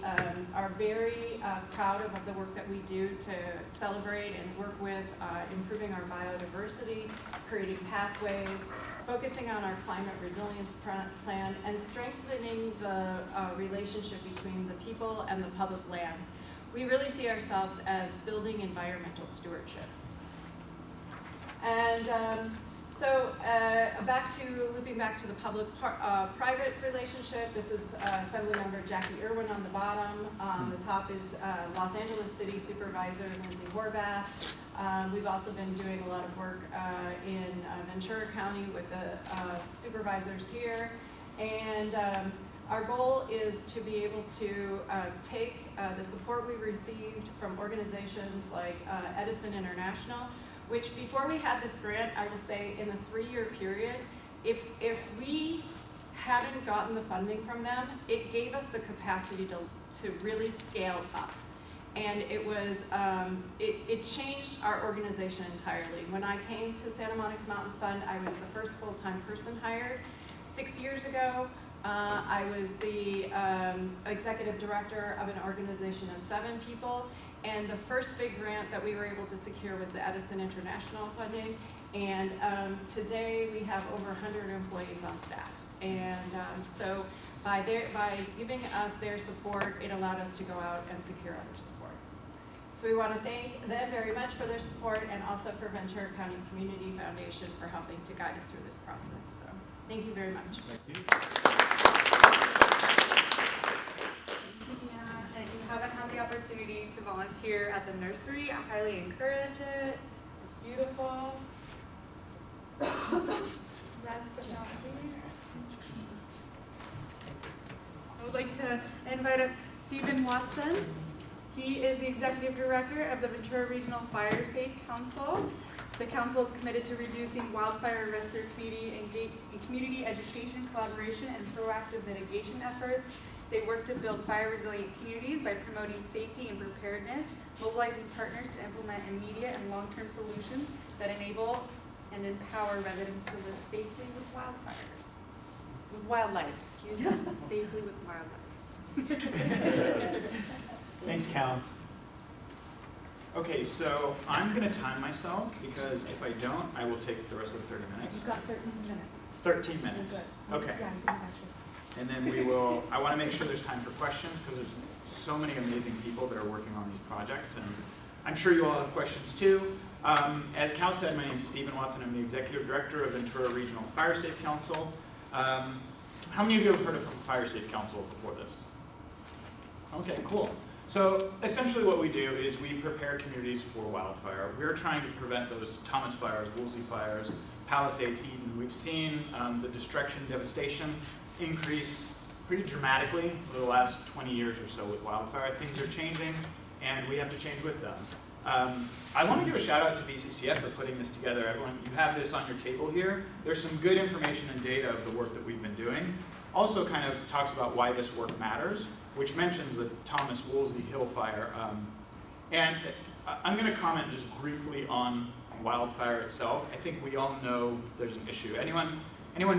are very proud of the work that we do to celebrate and work with improving our biodiversity, creating pathways, focusing on our climate resilience plan, and strengthening the relationship between the people and the public lands. We really see ourselves as building environmental stewardship. And looping back to the public-private relationship, this is Assemblymember Jackie Irwin on the bottom. The top is Los Angeles City Supervisor Lindsay Horvath. We've also been doing a lot of work in Ventura County with the supervisors here. And our goal is to be able to take the support we received from organizations like Edison International, which before we had this grant, I will say in the 3-year period, if we hadn't gotten the funding from them, it gave us the capacity to really scale up. And it was, it changed our organization entirely. When I came to Santa Monica Mountains Fund, I was the first full-time person hired. 6 years ago, I was the executive director of an organization of 7 people. And the first big grant that we were able to secure was the Edison International funding. And today we have over 100 employees on staff. And so by giving us their support, it allowed us to go out and secure other support. So we want to thank them very much for their support, and also for Ventura County Community Foundation for helping to guide us through this process. So thank you very much. Thank you. And if you haven't had the opportunity to volunteer at the nursery, I highly encourage it. It's beautiful. Last but not least, I would like to invite up Stephen Watson. He is the Executive Director of the Ventura Regional Fire Safe Council. The council is committed to reducing wildfire risk through community education, collaboration, and proactive mitigation efforts. They work to build fire-resilient communities by promoting safety and preparedness, mobilizing partners to implement immediate and long-term solutions that enable and empower residents to live safely with wildlife, safely with wildlife. Thanks, Cal. Okay, so I'm going to time myself, because if I don't, I will take the rest of the 30 minutes. You've got 13 minutes. 13 minutes. Okay. Yeah, you can actually. And then I want to make sure there's time for questions, because there's so many amazing people that are working on these projects, and I'm sure you all have questions too. As Cal said, my name is Stephen Watson. I'm the Executive Director of Ventura Regional Fire Safe Council. How many of you have heard of Fire Safe Council before this? Okay, cool. So essentially what we do is we prepare communities for wildfire. We're trying to prevent those Thomas fires, Woolsey fires, Palisades, Eden. We've seen the destruction, devastation increase pretty dramatically over the last 20 years or so with wildfire. Things are changing, and we have to change with them. I want to give a shout out to VCCF for putting this together. Everyone, you have this on your table here. There's some good information and data of the work that we've been doing. Also kind of talks about why this work matters, which mentions the Thomas Woolsey Hill fire. And I'm going to comment just briefly on wildfire itself. I think we all know there's an issue. Anyone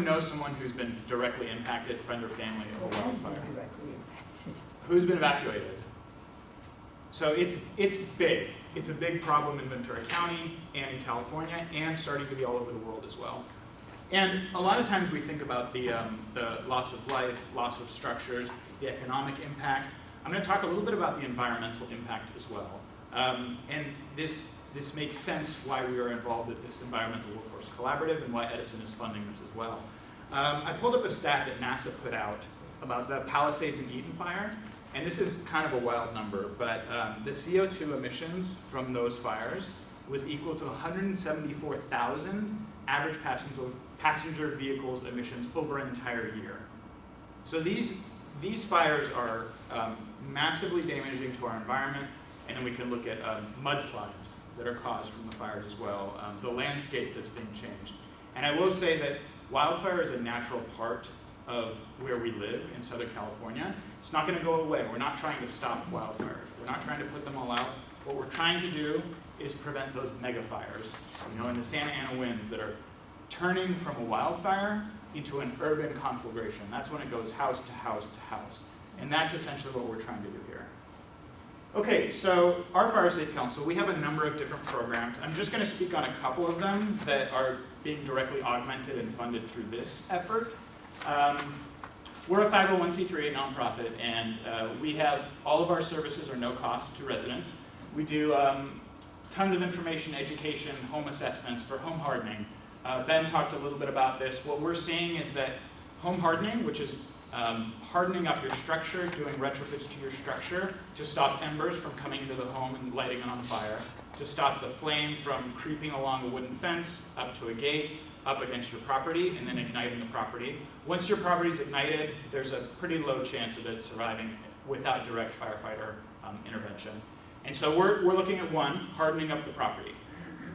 know someone who's been directly impacted, friend or family, of a wildfire? Who's been evacuated? So it's big. It's a big problem in Ventura County and in California, and starting to be all over the world as well. And a lot of times we think about the loss of life, loss of structures, the economic impact. I'm going to talk a little bit about the environmental impact as well. And this makes sense why we are involved with this Environmental Workforce Collaborative and why Edison is funding this as well. I pulled up a stat that NASA put out about the Palisades and Eaton fire. And this is kind of a wild number, but the CO2 emissions from those fires was equal to 174,000 average passenger vehicles emissions over an entire year. So these fires are massively damaging to our environment, and then we can look at mudslides that are caused from the fires as well, the landscape that's being changed. And I will say that wildfire is a natural part of where we live in Southern California. It's not going to go away. We're not trying to stop wildfires. We're not trying to put them all out. What we're trying to do is prevent those mega fires, in the Santa Ana winds that are turning from a wildfire into an urban conflagration. That's when it goes house to house to house. And that's essentially what we're trying to do here. Okay, so our Fire Safe Council, we have a number of different programs. I'm just going to speak on a couple of them that are being directly augmented and funded through this effort. We're a 501c3 nonprofit, and we have all of our services are no cost to residents. We do tons of information, education, home assessments for home hardening. Ben talked a little bit about this. What we're seeing is that home hardening, which is hardening up your structure, doing retrofits to your structure to stop embers from coming into the home and lighting it on fire, to stop the flame from creeping along a wooden fence up to a gate, up against your property, and then igniting the property. Once your property is ignited, there's a pretty low chance of it surviving without direct firefighter intervention. And so we're looking at 1, hardening up the property.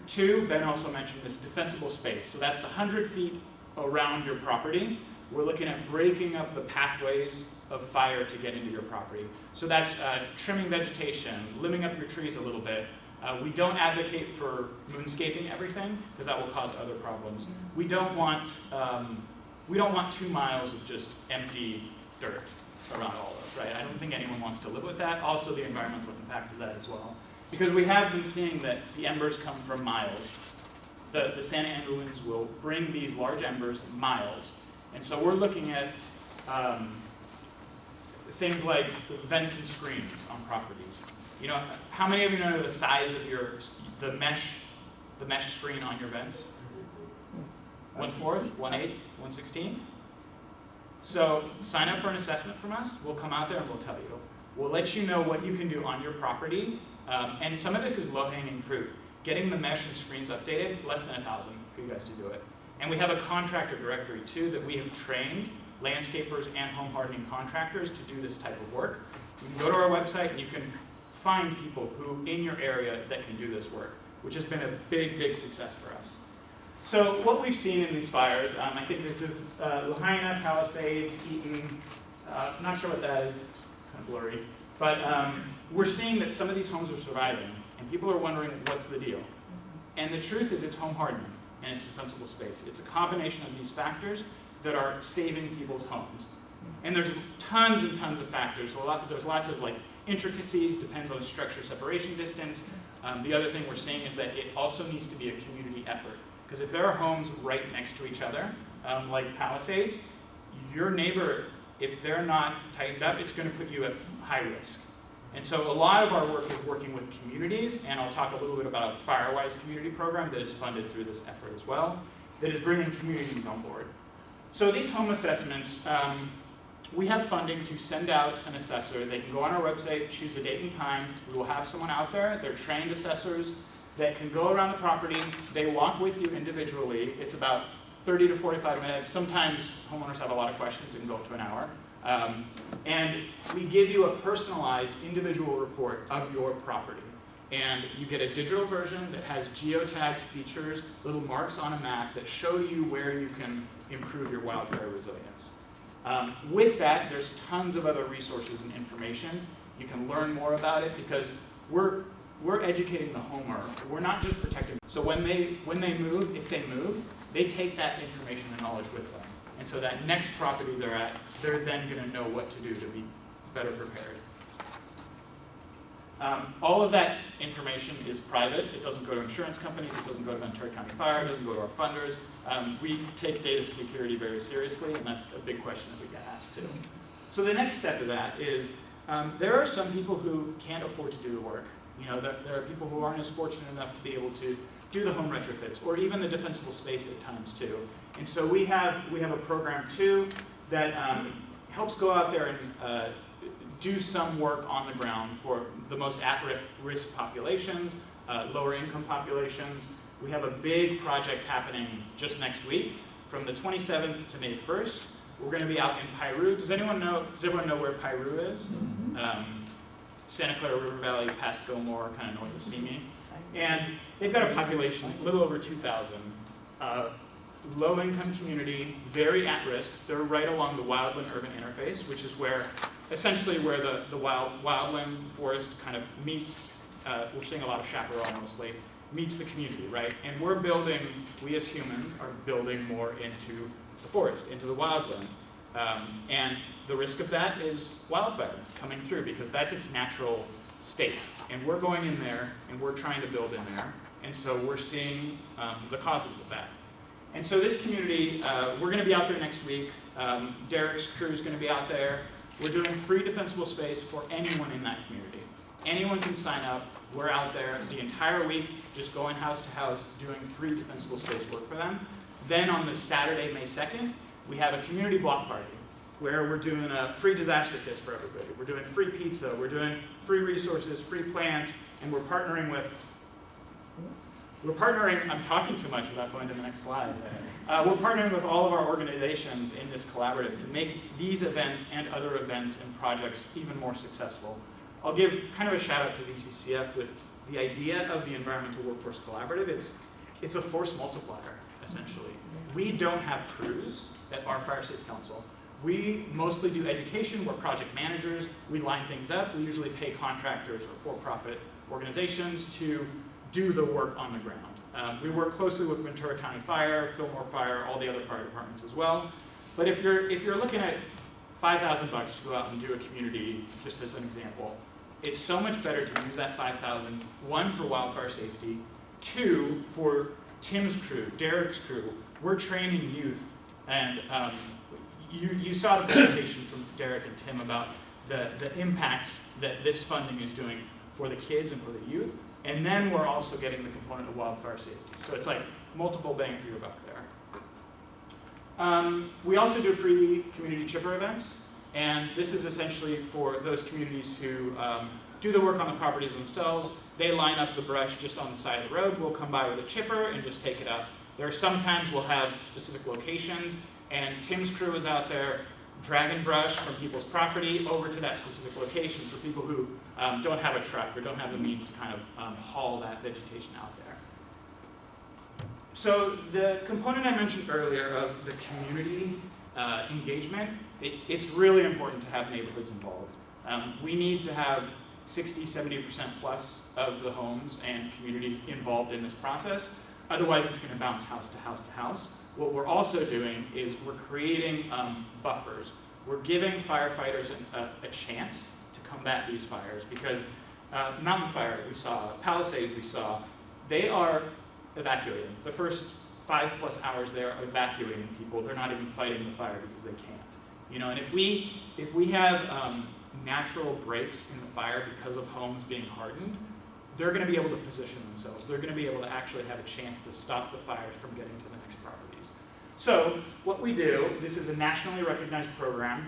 2, Ben also mentioned this defensible space. So that's the 100 feet around your property. We're looking at breaking up the pathways of fire to get into your property. So that's trimming vegetation, limbing up your trees a little bit. We don't advocate for moonscaping everything because that will cause other problems. We don't want 2 miles of just empty dirt around all of us, right? I don't think anyone wants to live with that. Also, the environmental impact of that as well, because we have been seeing that the embers come from miles. The Santa Ana winds will bring these large embers miles, and so we're looking at things like vents and screens on properties. How many of you know the size of the mesh screen on your vents? 1/4, 1/8, 1/16? So sign up for an assessment from us. We'll come out there and we'll tell you. We'll let you know what you can do on your property. And some of this is low-hanging fruit. Getting the mesh and screens updated, less than $1,000 for you guys to do it. And we have a contractor directory too that we have trained landscapers and home hardening contractors to do this type of work. You can go to our website and you can find people who in your area that can do this work, which has been a big, big success for us. So what we've seen in these fires, I think this is Lahaina, Palisades, Eaton, not sure what that is, it's kind of blurry, but we're seeing that some of these homes are surviving, and people are wondering what's the deal. And the truth is it's home hardening, and it's defensible space. It's a combination of these factors that are saving people's homes. And there's tons and tons of factors. There's lots of intricacies, depends on the structure separation distance. The other thing we're seeing is that it also needs to be a community effort. Because if there are homes right next to each other, like Palisades, your neighbor, if they're not tightened up, it's going to put you at high risk. And so a lot of our work is working with communities, and I'll talk a little bit about a FireWise community program that is funded through this effort as well, that is bringing communities on board. So these home assessments, we have funding to send out an assessor. They can go on our website, choose a date and time. We will have someone out there. They're trained assessors that can go around the property. They walk with you individually. It's about 30 to 45 minutes. Sometimes homeowners have a lot of questions and go up to an hour. And we give you a personalized individual report of your property. And you get a digital version that has geotagged features, little marks on a map that show you where you can improve your wildfire resilience. With that, there's tons of other resources and information. You can learn more about it because we're educating the homeowner. We're not just protecting. So when they move, if they move, they take that information and knowledge with them. And so that next property they're at, they're then going to know what to do to be better prepared. All of that information is private. It doesn't go to insurance companies. It doesn't go to Ventura County Fire. It doesn't go to our funders. We take data security very seriously, and that's a big question that we get asked too. So the next step of that is there are some people who can't afford to do the work. You know, there are people who aren't as fortunate enough to be able to do the home retrofits or even the defensible space at times too. And so we have a program too that helps go out there and do some work on the ground for the most at-risk populations, lower income populations. We have a big project happening just next week from the 27th to May 1st. We're going to be out in Piru. Does everyone know where Piru is? Santa Clara River Valley, past Fillmore, kind of north of Simi. And they've got a population a little over 2,000. Low-income community, very at-risk. They're right along the wildland-urban interface, which is essentially where the wildland forest kind of meets, we're seeing a lot of chaparral mostly, meets the community, right? And we as humans are building more into the forest, into the wildland. And the risk of that is wildfire coming through because that's its natural state. And we're going in there and we're trying to build in there. And so we're seeing the causes of that. And so this community, we're going to be out there next week. Derek's crew is going to be out there. We're doing free defensible space for anyone in that community. Anyone can sign up. We're out there the entire week, just going house to house, doing free defensible space work for them. Then on the Saturday, May 2nd, we have a community block party where we're doing free disaster kits for everybody. We're doing free pizza. We're doing free resources, free plants, and we're partnering, I'm talking too much without going to the next slide. We're partnering with all of our organizations in this collaborative to make these events and other events and projects even more successful. I'll give kind of a shout out to VCCF with the idea of the Environmental Workforce Collaborative. It's a force multiplier, essentially. We don't have crews at our Fire Safe Council. We mostly do education. We're project managers. We line things up. We usually pay contractors or for-profit organizations to do the work on the ground. We work closely with Ventura County Fire, Fillmore Fire, all the other fire departments as well. But if you're looking at $5,000 to go out and do a community, just as an example, it's so much better to use that $5,000, one, for wildfire safety, two, for Tim's crew, Derek's crew. We're training youth, and you saw the presentation from Derek and Tim about the impacts that this funding is doing for the kids and for the youth. And then we're also getting the component of wildfire safety. So it's like multiple bang for your buck there. We also do free community chipper events. And this is essentially for those communities who do the work on the properties themselves. They line up the brush just on the side of the road. We'll come by with a chipper and just take it up. There are sometimes we'll have specific locations. And Tim's crew is out there dragging brush from people's property over to that specific location for people who don't have a truck or don't have the means to kind of haul that vegetation out there. So the component I mentioned earlier of the community engagement, it's really important to have neighborhoods involved. We need to have 60, 70% plus of the homes and communities involved in this process. Otherwise, it's going to bounce house to house to house. What we're also doing is we're creating buffers. We're giving firefighters a chance to combat these fires because mountain fire we saw, Palisades we saw, they are evacuating. The first 5+ hours they are evacuating people. They're not even fighting the fire because they can't. You know, and if we have natural breaks in the fire because of homes being hardened, they're going to be able to position themselves. They're going to be able to actually have a chance to stop the fires from getting to the next properties. So what we do, this is a nationally recognized program.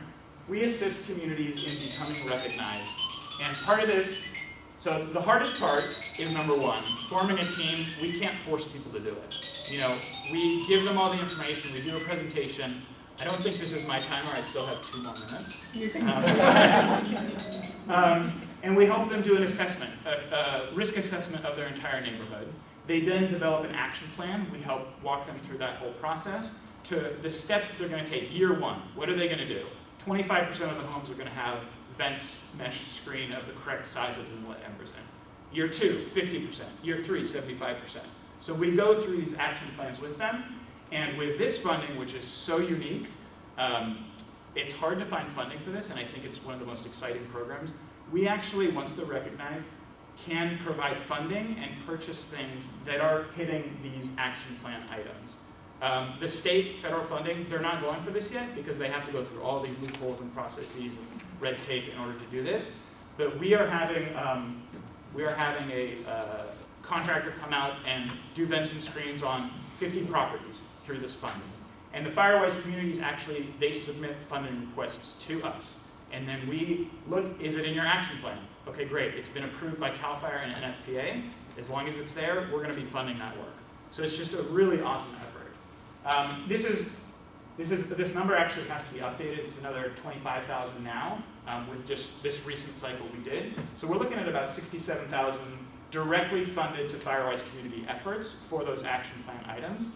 We assist communities in becoming recognized. And part of this, so the hardest part is number one, forming a team. We can't force people to do it. You know, we give them all the information. We do a presentation. I don't think this is my timer. I still have 2 more minutes. And we help them do an assessment, a risk assessment of their entire neighborhood. They then develop an action plan. We help walk them through that whole process to the steps that they're going to take. Year one, what are they going to do? 25% of the homes are going to have vents, mesh screen of the correct size that doesn't let embers in. Year two, 50%. Year three, 75%. So we go through these action plans with them. And with this funding, which is so unique, it's hard to find funding for this, and I think it's one of the most exciting programs. We actually, once they're recognized, can provide funding and purchase things that are hitting these action plan items. The state, federal funding, they're not going for this yet because they have to go through all these loopholes and processes and red tape in order to do this. But we are having a contractor come out and do vents and screens on 50 properties through this funding. And the Firewise communities actually, they submit funding requests to us. And then we look, is it in your action plan? Okay, great, it's been approved by CAL FIRE and NFPA. As long as it's there, we're gonna be funding that work. So it's just a really awesome effort. This number actually has to be updated. It's another 25,000 now with just this recent cycle we did. So we're looking at about 67,000 directly funded to Firewise community efforts for those action plan items.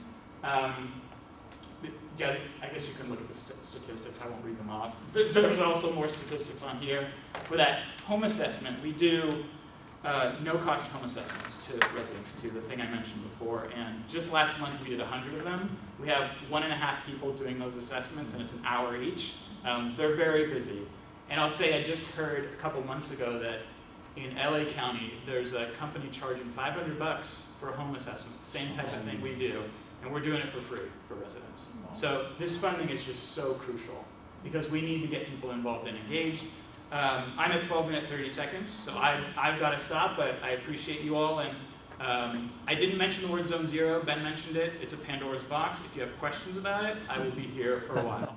Yeah, I guess you can look at the statistics. I won't read them off. There's also more statistics on here. For that home assessment, we do no-cost home assessments to residents, to the thing I mentioned before. And just last month, we did 100 of them. We have 1.5 people doing those assessments, and it's an hour each. They're very busy. And I'll say I just heard a couple months ago that in LA County, there's a company charging $500 for a home assessment, same type of thing we do. And we're doing it for free for residents. So this funding is just so crucial because we need to get people involved and engaged. I'm at 12 minutes, 30 seconds, so I've got to stop, but I appreciate you all. And I didn't mention the word Zone Zero. Ben mentioned it. It's a Pandora's box. If you have questions about it, I will be here for a while.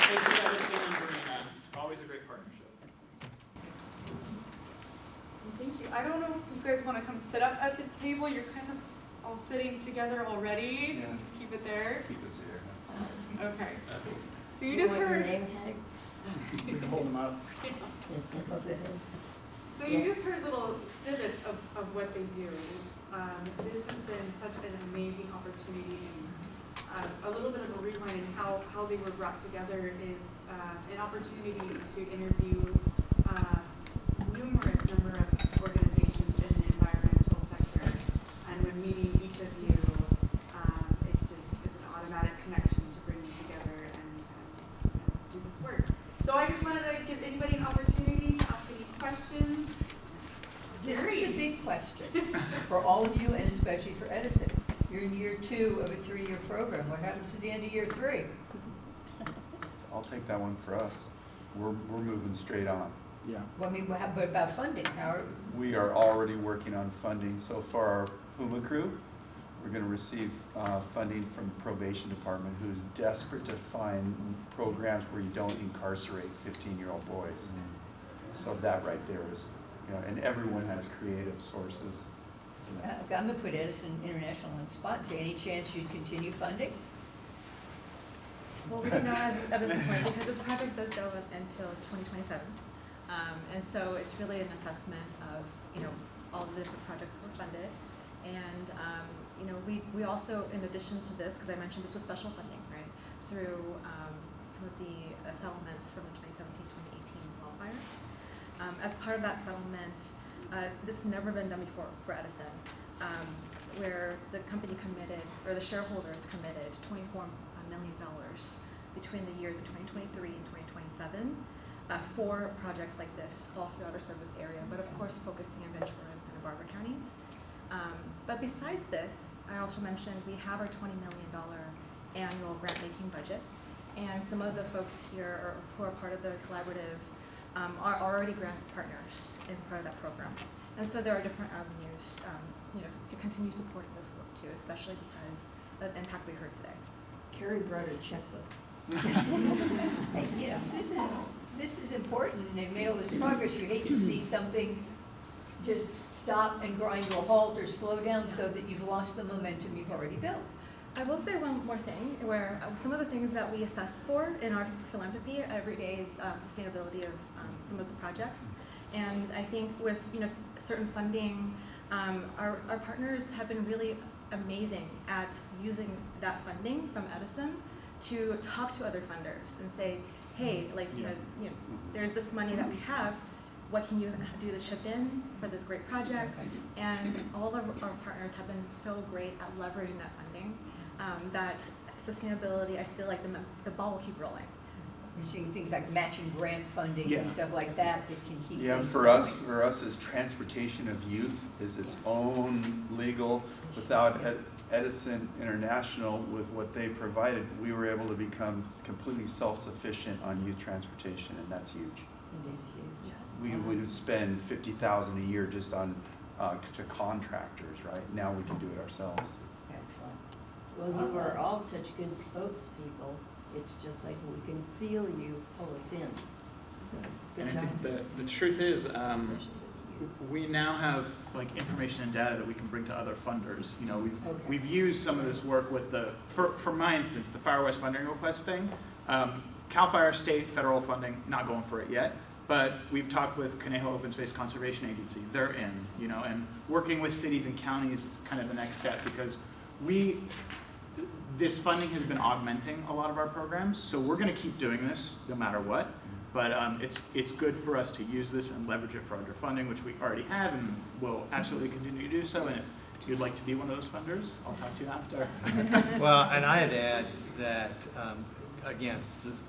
Thank you, Edison and Marina. Always a great partnership. Thank you. I don't know if you guys want to come sit up at the table. You're kind of all sitting together already. Yeah. Just keep it there. Keep us here. Okay. So you just heard. name tags? You can hold them up. So you just heard little snippets of what they do. This has been such an amazing opportunity, and a little bit of a rewind in how they were brought together is an opportunity to interview numerous number of organizations in the environmental sector, and when meeting each of you, it just is an automatic connection to bring you together and do this work. So I just wanted to give anybody an opportunity to ask any questions. This is the big question for all of you and especially for Edison. You're in year 2 of a 3-year program. What happens at the end of year 3? I'll take that one for us. We're moving straight on. Yeah. Well, I mean, what about funding? We are already working on funding. So for our Puma crew, we're going to receive funding from the probation department, who's desperate to find programs where you don't incarcerate 15-year-old boys. So that right there is, and everyone has creative sources. I'm going to put Edison International on the spot. Say, any chance you'd continue funding? Well, we don't know at this point because this project does go until 2027. And so it's really an assessment of, all the different projects that were funded. And, we also, in addition to this, because I mentioned this was special funding, right, through some of the settlements from the 2017-2018 wildfires. As part of that settlement, this has never been done before for Edison, where the company committed, or the shareholders committed $24 million between the years of 2023 and 2027 for projects like this all throughout our service area, but of course focusing in Ventura and Santa Barbara counties. But besides this, I also mentioned we have our $20 million annual grant-making budget, and some of the folks here who are part of the collaborative are already grant partners in part of that program. And so there are different avenues, to continue supporting this work too, especially because of the impact we heard today. Carrie brought a checkbook. Hey, this is important. They've made all this progress. You hate to see something just stop and grind to a halt or slow down so that you've lost the momentum you've already built. I will say one more thing, where some of the things that we assess for in our philanthropy every day is sustainability of some of the projects. And I think with certain funding, our partners have been really amazing at using that funding from Edison to talk to other funders and say, hey, there's this money that we have. What can you do to chip in for this great project? And all of our partners have been so great at leveraging that funding that sustainability, I feel like the ball will keep rolling. You're seeing things like matching grant funding Yeah. and stuff like that that can keep Yeah, things for going. us as transportation of youth is its own legal. Without Edison International, with what they provided, we were able to become completely self-sufficient on youth transportation, and that's huge. It is huge. We would spend $50,000 a year just on to contractors, right? Now we can do it ourselves. Excellent. Well, you are all such good spokespeople. It's just like we can feel you pull us in. So, good And I job. think the truth is, Especially with the youth. we now have like information and data that we can bring to other funders. You know, Okay. we've used some of this work with for my instance, the Fire West funding request thing. CAL FIRE state federal funding, not going for it yet, but we've talked with Conejo Open Space Conservation Agency. They're in, you know, and working with cities and counties is kind of the next step because this funding has been augmenting a lot of our programs, so we're going to keep doing this no matter what. But it's good for us to use this and leverage it for underfunding, which we already have and will absolutely continue to do so. And if you'd like to be one of those funders, I'll talk to you after. Well, and I'd add that, again,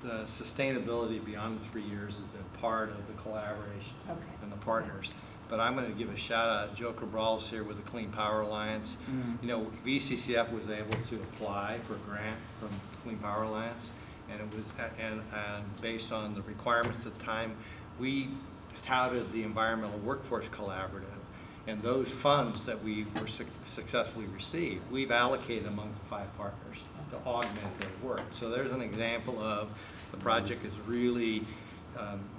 the sustainability beyond the 3 years has been part of the collaboration Okay. and the partners. But I'm going to give a shout out. Joe Cabral's here with the Clean Power Alliance. You know, VCCF was able to apply for a grant from Clean Power Alliance, and it was and based on the requirements at the time, we touted the Environmental Workforce Collaborative, and those funds that we were successfully received, we've allocated among the 5 partners to augment their work. So there's an example of the project is really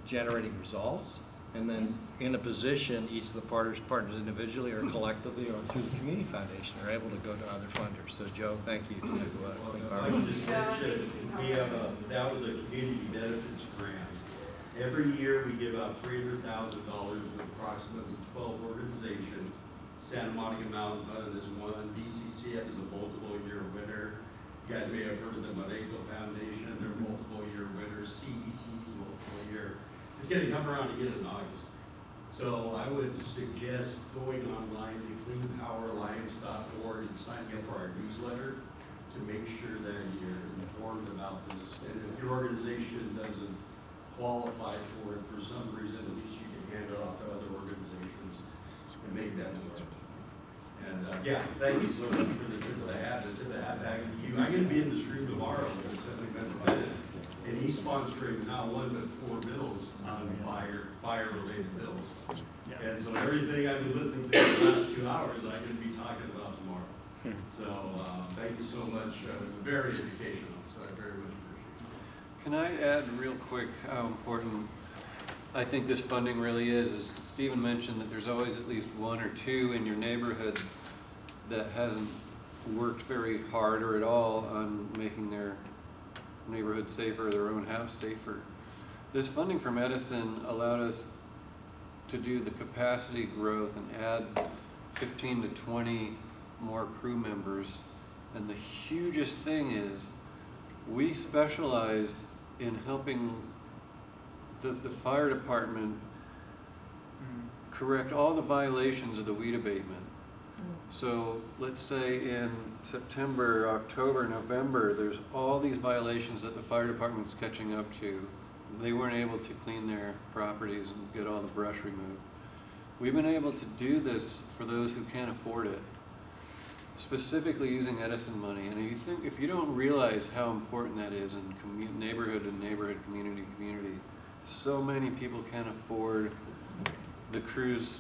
generating results. And then in a position, each of the partners individually or collectively or through the Community Foundation are able to go to other funders. So Joe, thank you to Clean I Power. would just mention, that was a community benefits grant. Every year, we give out $300,000 to approximately 12 organizations. Santa Monica Mountain Fund is one, VCCF is a multiple year winner. You guys may have heard of the Modeco Foundation, they're multiple year winners. CEC is multiple year. It's getting come around again in August. So I would suggest going online to cleanpoweralliance.org and signing up for our newsletter to make sure that you're informed about this. And if your organization doesn't qualify for it for some reason, at least you can hand it off to other organizations and make that work. And yeah, thank you so much for the tip of the hat. The tip of the hat back to you. I'm going to be in the stream tomorrow with Assembly Member Bennett. And he's sponsoring not 1 but 4 bills on fire-related bills. Yeah. And so everything I've been listening to in the last 2 hours, I'm going to be talking about tomorrow. So thank you so much. Very educational. So I very much appreciate it. Can I add real quick how important I think this funding really is? As Stephen mentioned, that there's always at least 1 or 2 in your neighborhood that hasn't worked very hard or at all on making their neighborhood safer, their own house safer. This funding from Edison allowed us to do the capacity growth and add 15 to 20 more crew members. And the hugest thing is we specialized in helping the fire department correct all the violations of the weed abatement. So let's say in September, October, November, there's all these violations that the fire department's catching up to. They weren't able to clean their properties and get all the brush removed. We've been able to do this for those who can't afford it, specifically using Edison money. And if you don't realize how important that is in neighborhood and neighborhood, community, so many people can't afford the crew's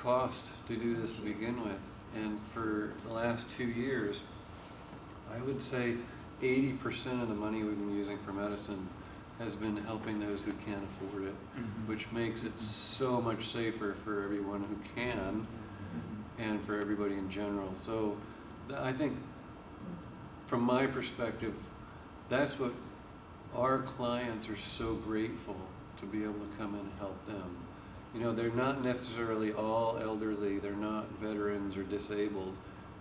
cost to do this to begin with. And for the last 2 years, I would say 80% of the money we've been using from Edison has been helping those who can't afford it, which makes it so much safer for everyone who can and for everybody in general. So I think from my perspective, that's what our clients are so grateful to be able to come in and help them. You know, they're not necessarily all elderly, they're not veterans or disabled.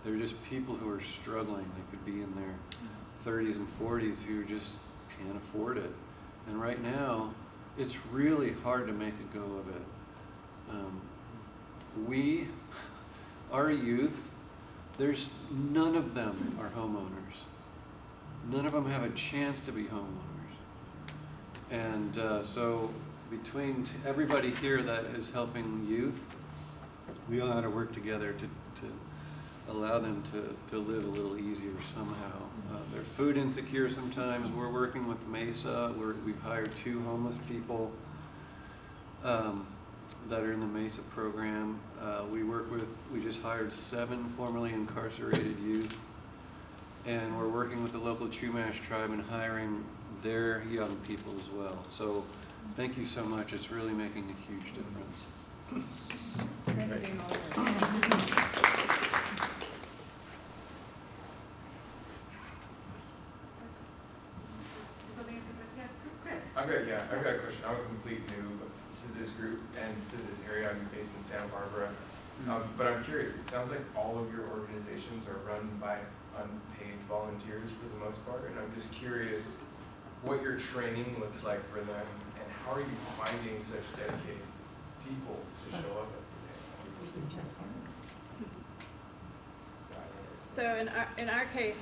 They're just people who are struggling. They could be in their 30s and 40s who just can't afford it. And right now, it's really hard to make a go of it. Our youth, there's none of them are homeowners. None of them have a chance to be homeowners. And so between everybody here that is helping youth, we all ought to work together to allow them to live a little easier somehow. They're food insecure sometimes. We're working with Mesa. We've hired 2 homeless people that are in the Mesa program. We just hired 7 formerly incarcerated youth. And we're working with the local Chumash tribe and hiring their young people as well. So thank you so much. It's really making a huge difference. President Mulder. I've got a question. I'm a complete noob to this group and to this area. I'm based in Santa Barbara. But I'm curious, it sounds like all of your organizations are run by unpaid volunteers for the most part, and I'm just curious what your training looks like for them, and how are you finding such dedicated people to show up every day? So in our case,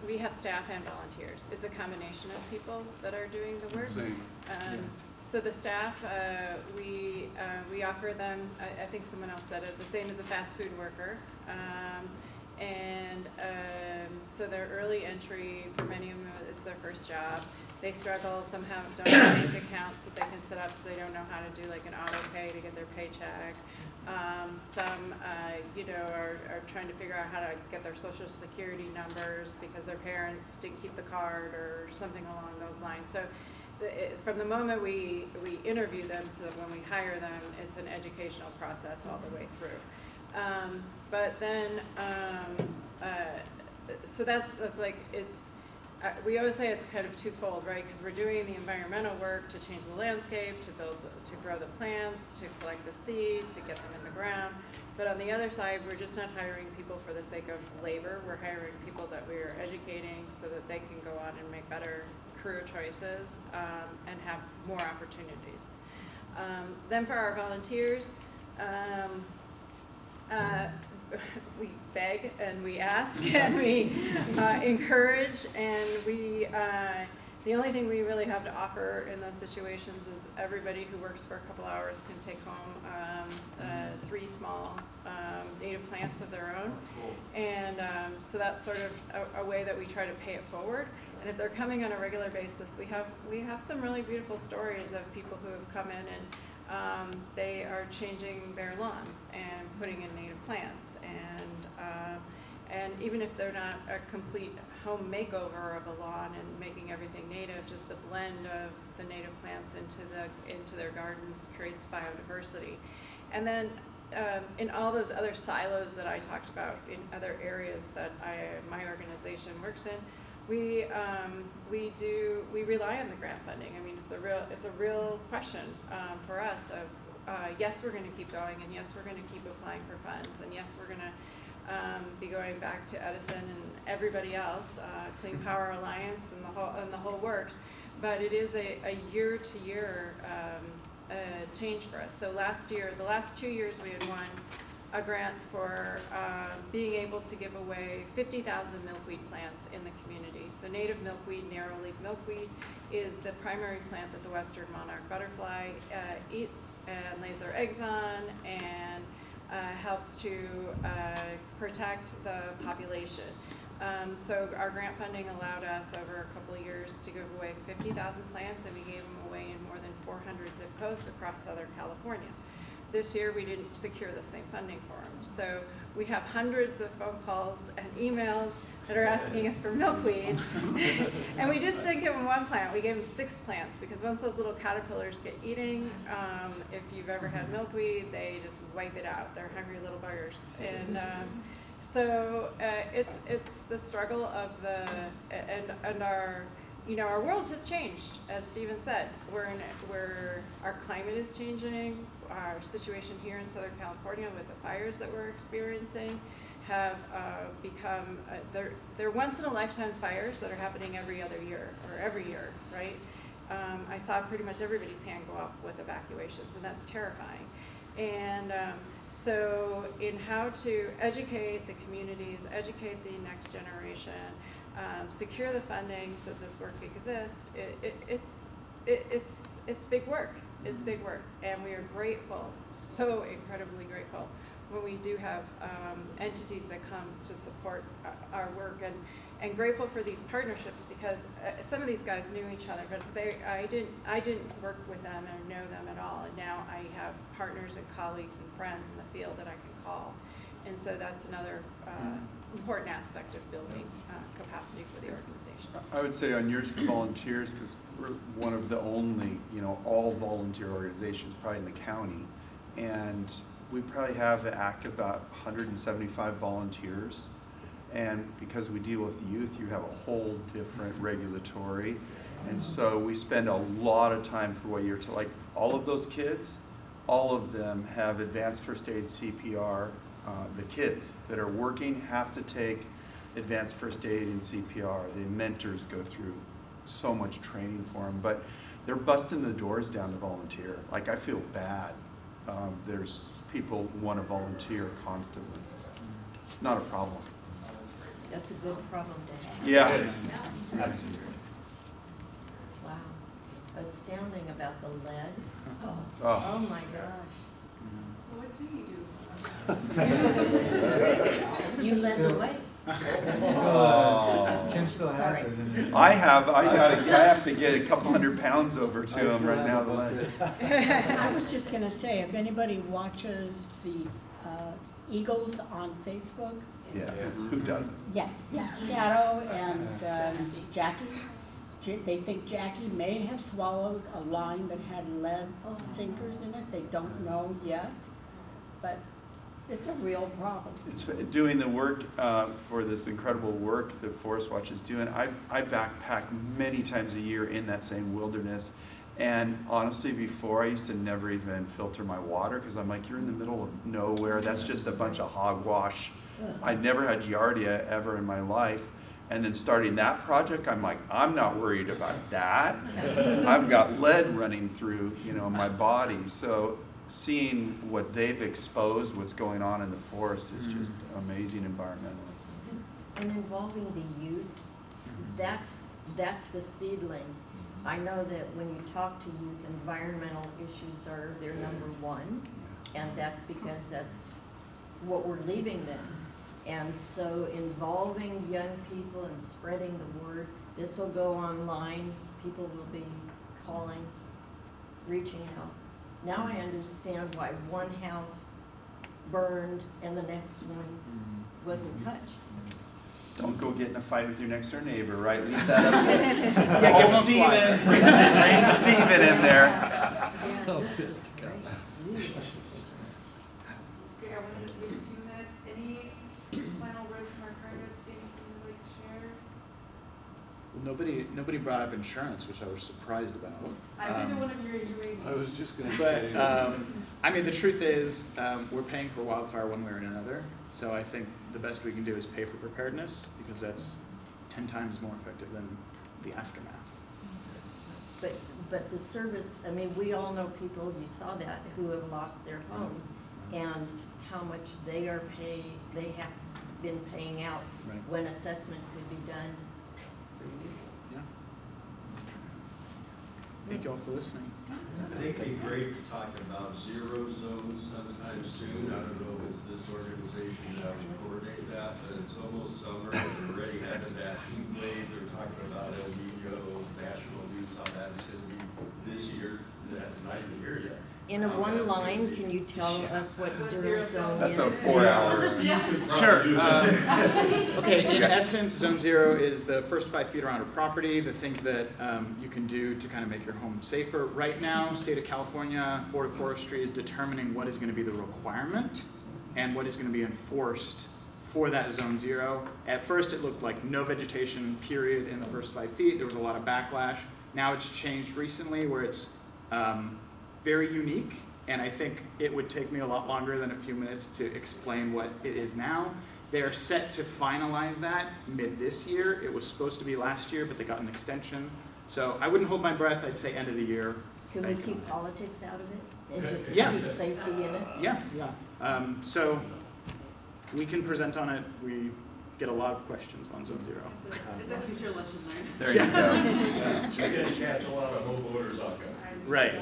we have staff and volunteers. It's a combination of people that are doing the work. Same. So the staff, we offer them, I think someone else said it, the same as a fast food worker. So their early entry, for many of them, it's their first job. They struggle, somehow don't have bank accounts that they can set up, so they don't know how to do like an auto pay to get their paycheck. Some, are trying to figure out how to get their social security numbers because their parents didn't keep the card or something along those lines. So from the moment we interview them to when we hire them, it's an educational process all the way through. But then, so that's like, we always say it's kind of twofold, right? Because we're doing the environmental work to change the landscape, to grow the plants, to collect the seed, to get them in the ground. But on the other side, we're just not hiring people for the sake of labor. We're hiring people that we are educating so that they can go on and make better career choices and have more opportunities. Then for our volunteers, we beg and we ask and we encourage, and the only thing we really have to offer in those situations is everybody who works for a couple hours can take home 3 small native plants of their own. And so that's sort of a way that we try to pay it forward. And if they're coming on a regular basis, we have some really beautiful stories of people who have come in and they are changing their lawns and putting in native plants, and even if they're not a complete home makeover of a lawn and making everything native, just the blend of the native plants into their gardens creates biodiversity. And then in all those other silos that I talked about in other areas that my organization works in, we rely on the grant funding. I mean, it's a real question for us of yes, we're going to keep going, and yes, we're going to keep applying for funds, and yes, we're going to be going back to Edison and everybody else, Clean Power Alliance and the whole works. But it is a year-to-year change for us. So the last 2 years, we had won a grant for being able to give away 50,000 milkweed plants in the community. So native milkweed, narrow-leaf milkweed, is the primary plant that the western monarch butterfly eats and lays their eggs on, and helps to protect the population. So our grant funding allowed us over a couple of years to give away 50,000 plants, and we gave them away in more than 400 zip codes across Southern California. This year, we didn't secure the same funding for them. So we have hundreds of phone calls and emails that are asking us for milkweed. And we just didn't give them 1 plant, we gave them 6 plants, because once those little caterpillars get eating, if you've ever had milkweed, they just wipe it out. They're hungry little buggers. And so it's the struggle of and our world has changed, as Stephen said. Our climate is changing. Our situation here in Southern California with the fires that we're experiencing have become, they're once-in-a-lifetime fires that are happening every other year, or every year, right? I saw pretty much everybody's hand go up with evacuations, and that's terrifying. And so in how to educate the communities, educate the next generation, secure the funding so this work exists, it's big work. It's big work, and we are grateful, so incredibly grateful, when we do have entities that come to support our work, and grateful for these partnerships, because some of these guys knew each other, but I didn't work with them or know them at all, and now I have partners and colleagues and friends in the field that I can call, and so that's another important aspect of building capacity for the organization. I would say on Years for Volunteers, because we're one of the only, all volunteer organizations probably in the county, and we probably have active about 175 volunteers. And because we deal with youth, you have a whole different regulatory. And so we spend a lot of time for what you're like all of those kids, all of them have advanced first aid CPR. The kids that are working have to take advanced first aid and CPR. The mentors go through so much training for them, but they're busting the doors down to volunteer. Like, I feel bad. There's people who want to volunteer constantly. It's not a problem. That's a good problem to have. Yeah. Wow. Astounding about the lead. Oh. Oh my gosh. What do you do? You led the way. Tim still has Sorry. it. I have to get a couple 100 pounds over to him right now. I was just going to say, if anybody watches the Eagles on Facebook, Yes. Who doesn't? yeah, Shadow and Jackie, they think Jackie may have swallowed a line that had lead sinkers in it. They don't know yet, but it's a real problem. It's doing the work for this incredible work that Forest Watch is doing. I backpack many times a year in that same wilderness. And honestly, before I used to never even filter my water because I'm like, you're in the middle of nowhere. That's just a bunch of hogwash. I never had Giardia ever in my life. And then starting that project, I'm like, I'm not worried about that. I've got lead running through, my body. So seeing what they've exposed, what's going on in the forest is just amazing environmentally. And involving the youth, that's the seedling. I know that when you talk to youth, environmental issues are their number one, and that's because that's what we're leaving them. And so involving young people and spreading the word, this will go online, people will be calling, reaching out. Now I understand why one house burned and the next one wasn't touched. Don't go get in a fight with your next door neighbor, right? Leave that up. Yeah, give him a Steven. Bring Steven in there. Yeah, this is great. Okay, I want to give you a few minutes. Any final words from our current residents you would like to share? Well, nobody brought up insurance, which I was surprised about. I've been to one of your injuries. I was just going to But, say. I mean, the truth is, we're paying for wildfire one way or another. So I think the best we can do is pay for preparedness, because that's 10 times more effective than the aftermath. But the service, I mean, we all know people, you saw that, who have lost their homes, and how much they have been paying out Right. when assessment could be done for you. Yeah. Thank you all for listening. I think it'd be great to talk about zero zones sometime soon. I don't know if it's this organization that would coordinate that, but it's almost summer. We're already having that heat wave. They're talking about El Nino, national news on that. It's going to be this year. That's not even here yet. In a one line, can you tell us what zero zone is? That's a 4 hours. Sure. Okay, in essence, Zone Zero is the first 5 feet around a property, the things that you can do to kind of make your home safer. Right now, State of California Board of Forestry is determining what is going to be the requirement and what is going to be enforced for that Zone Zero. At first, it looked like no vegetation, period, in the first 5 feet. There was a lot of backlash. Now it's changed recently where it's very unique, and I think it would take me a lot longer than a few minutes to explain what it is now. They are set to finalize that mid this year. It was supposed to be last year, but they got an extension. So I wouldn't hold my breath. I'd say end of the year. Can we keep politics out of it and just Yeah. keep safety in it? Yeah. So we can present on it. We get a lot of questions on Zone 0. It's a future lunch and learn. There you go. You're gonna catch a lot of home orders off guys. Right.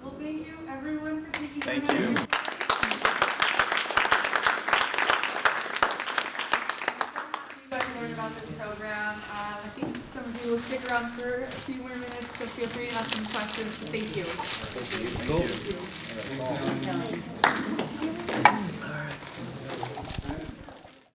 Well, thank you everyone for taking Thank time. you. You guys learned about this program. I think some of you will stick around for a few more minutes, so feel free to ask some questions. Thank you. Thank you. Thank you.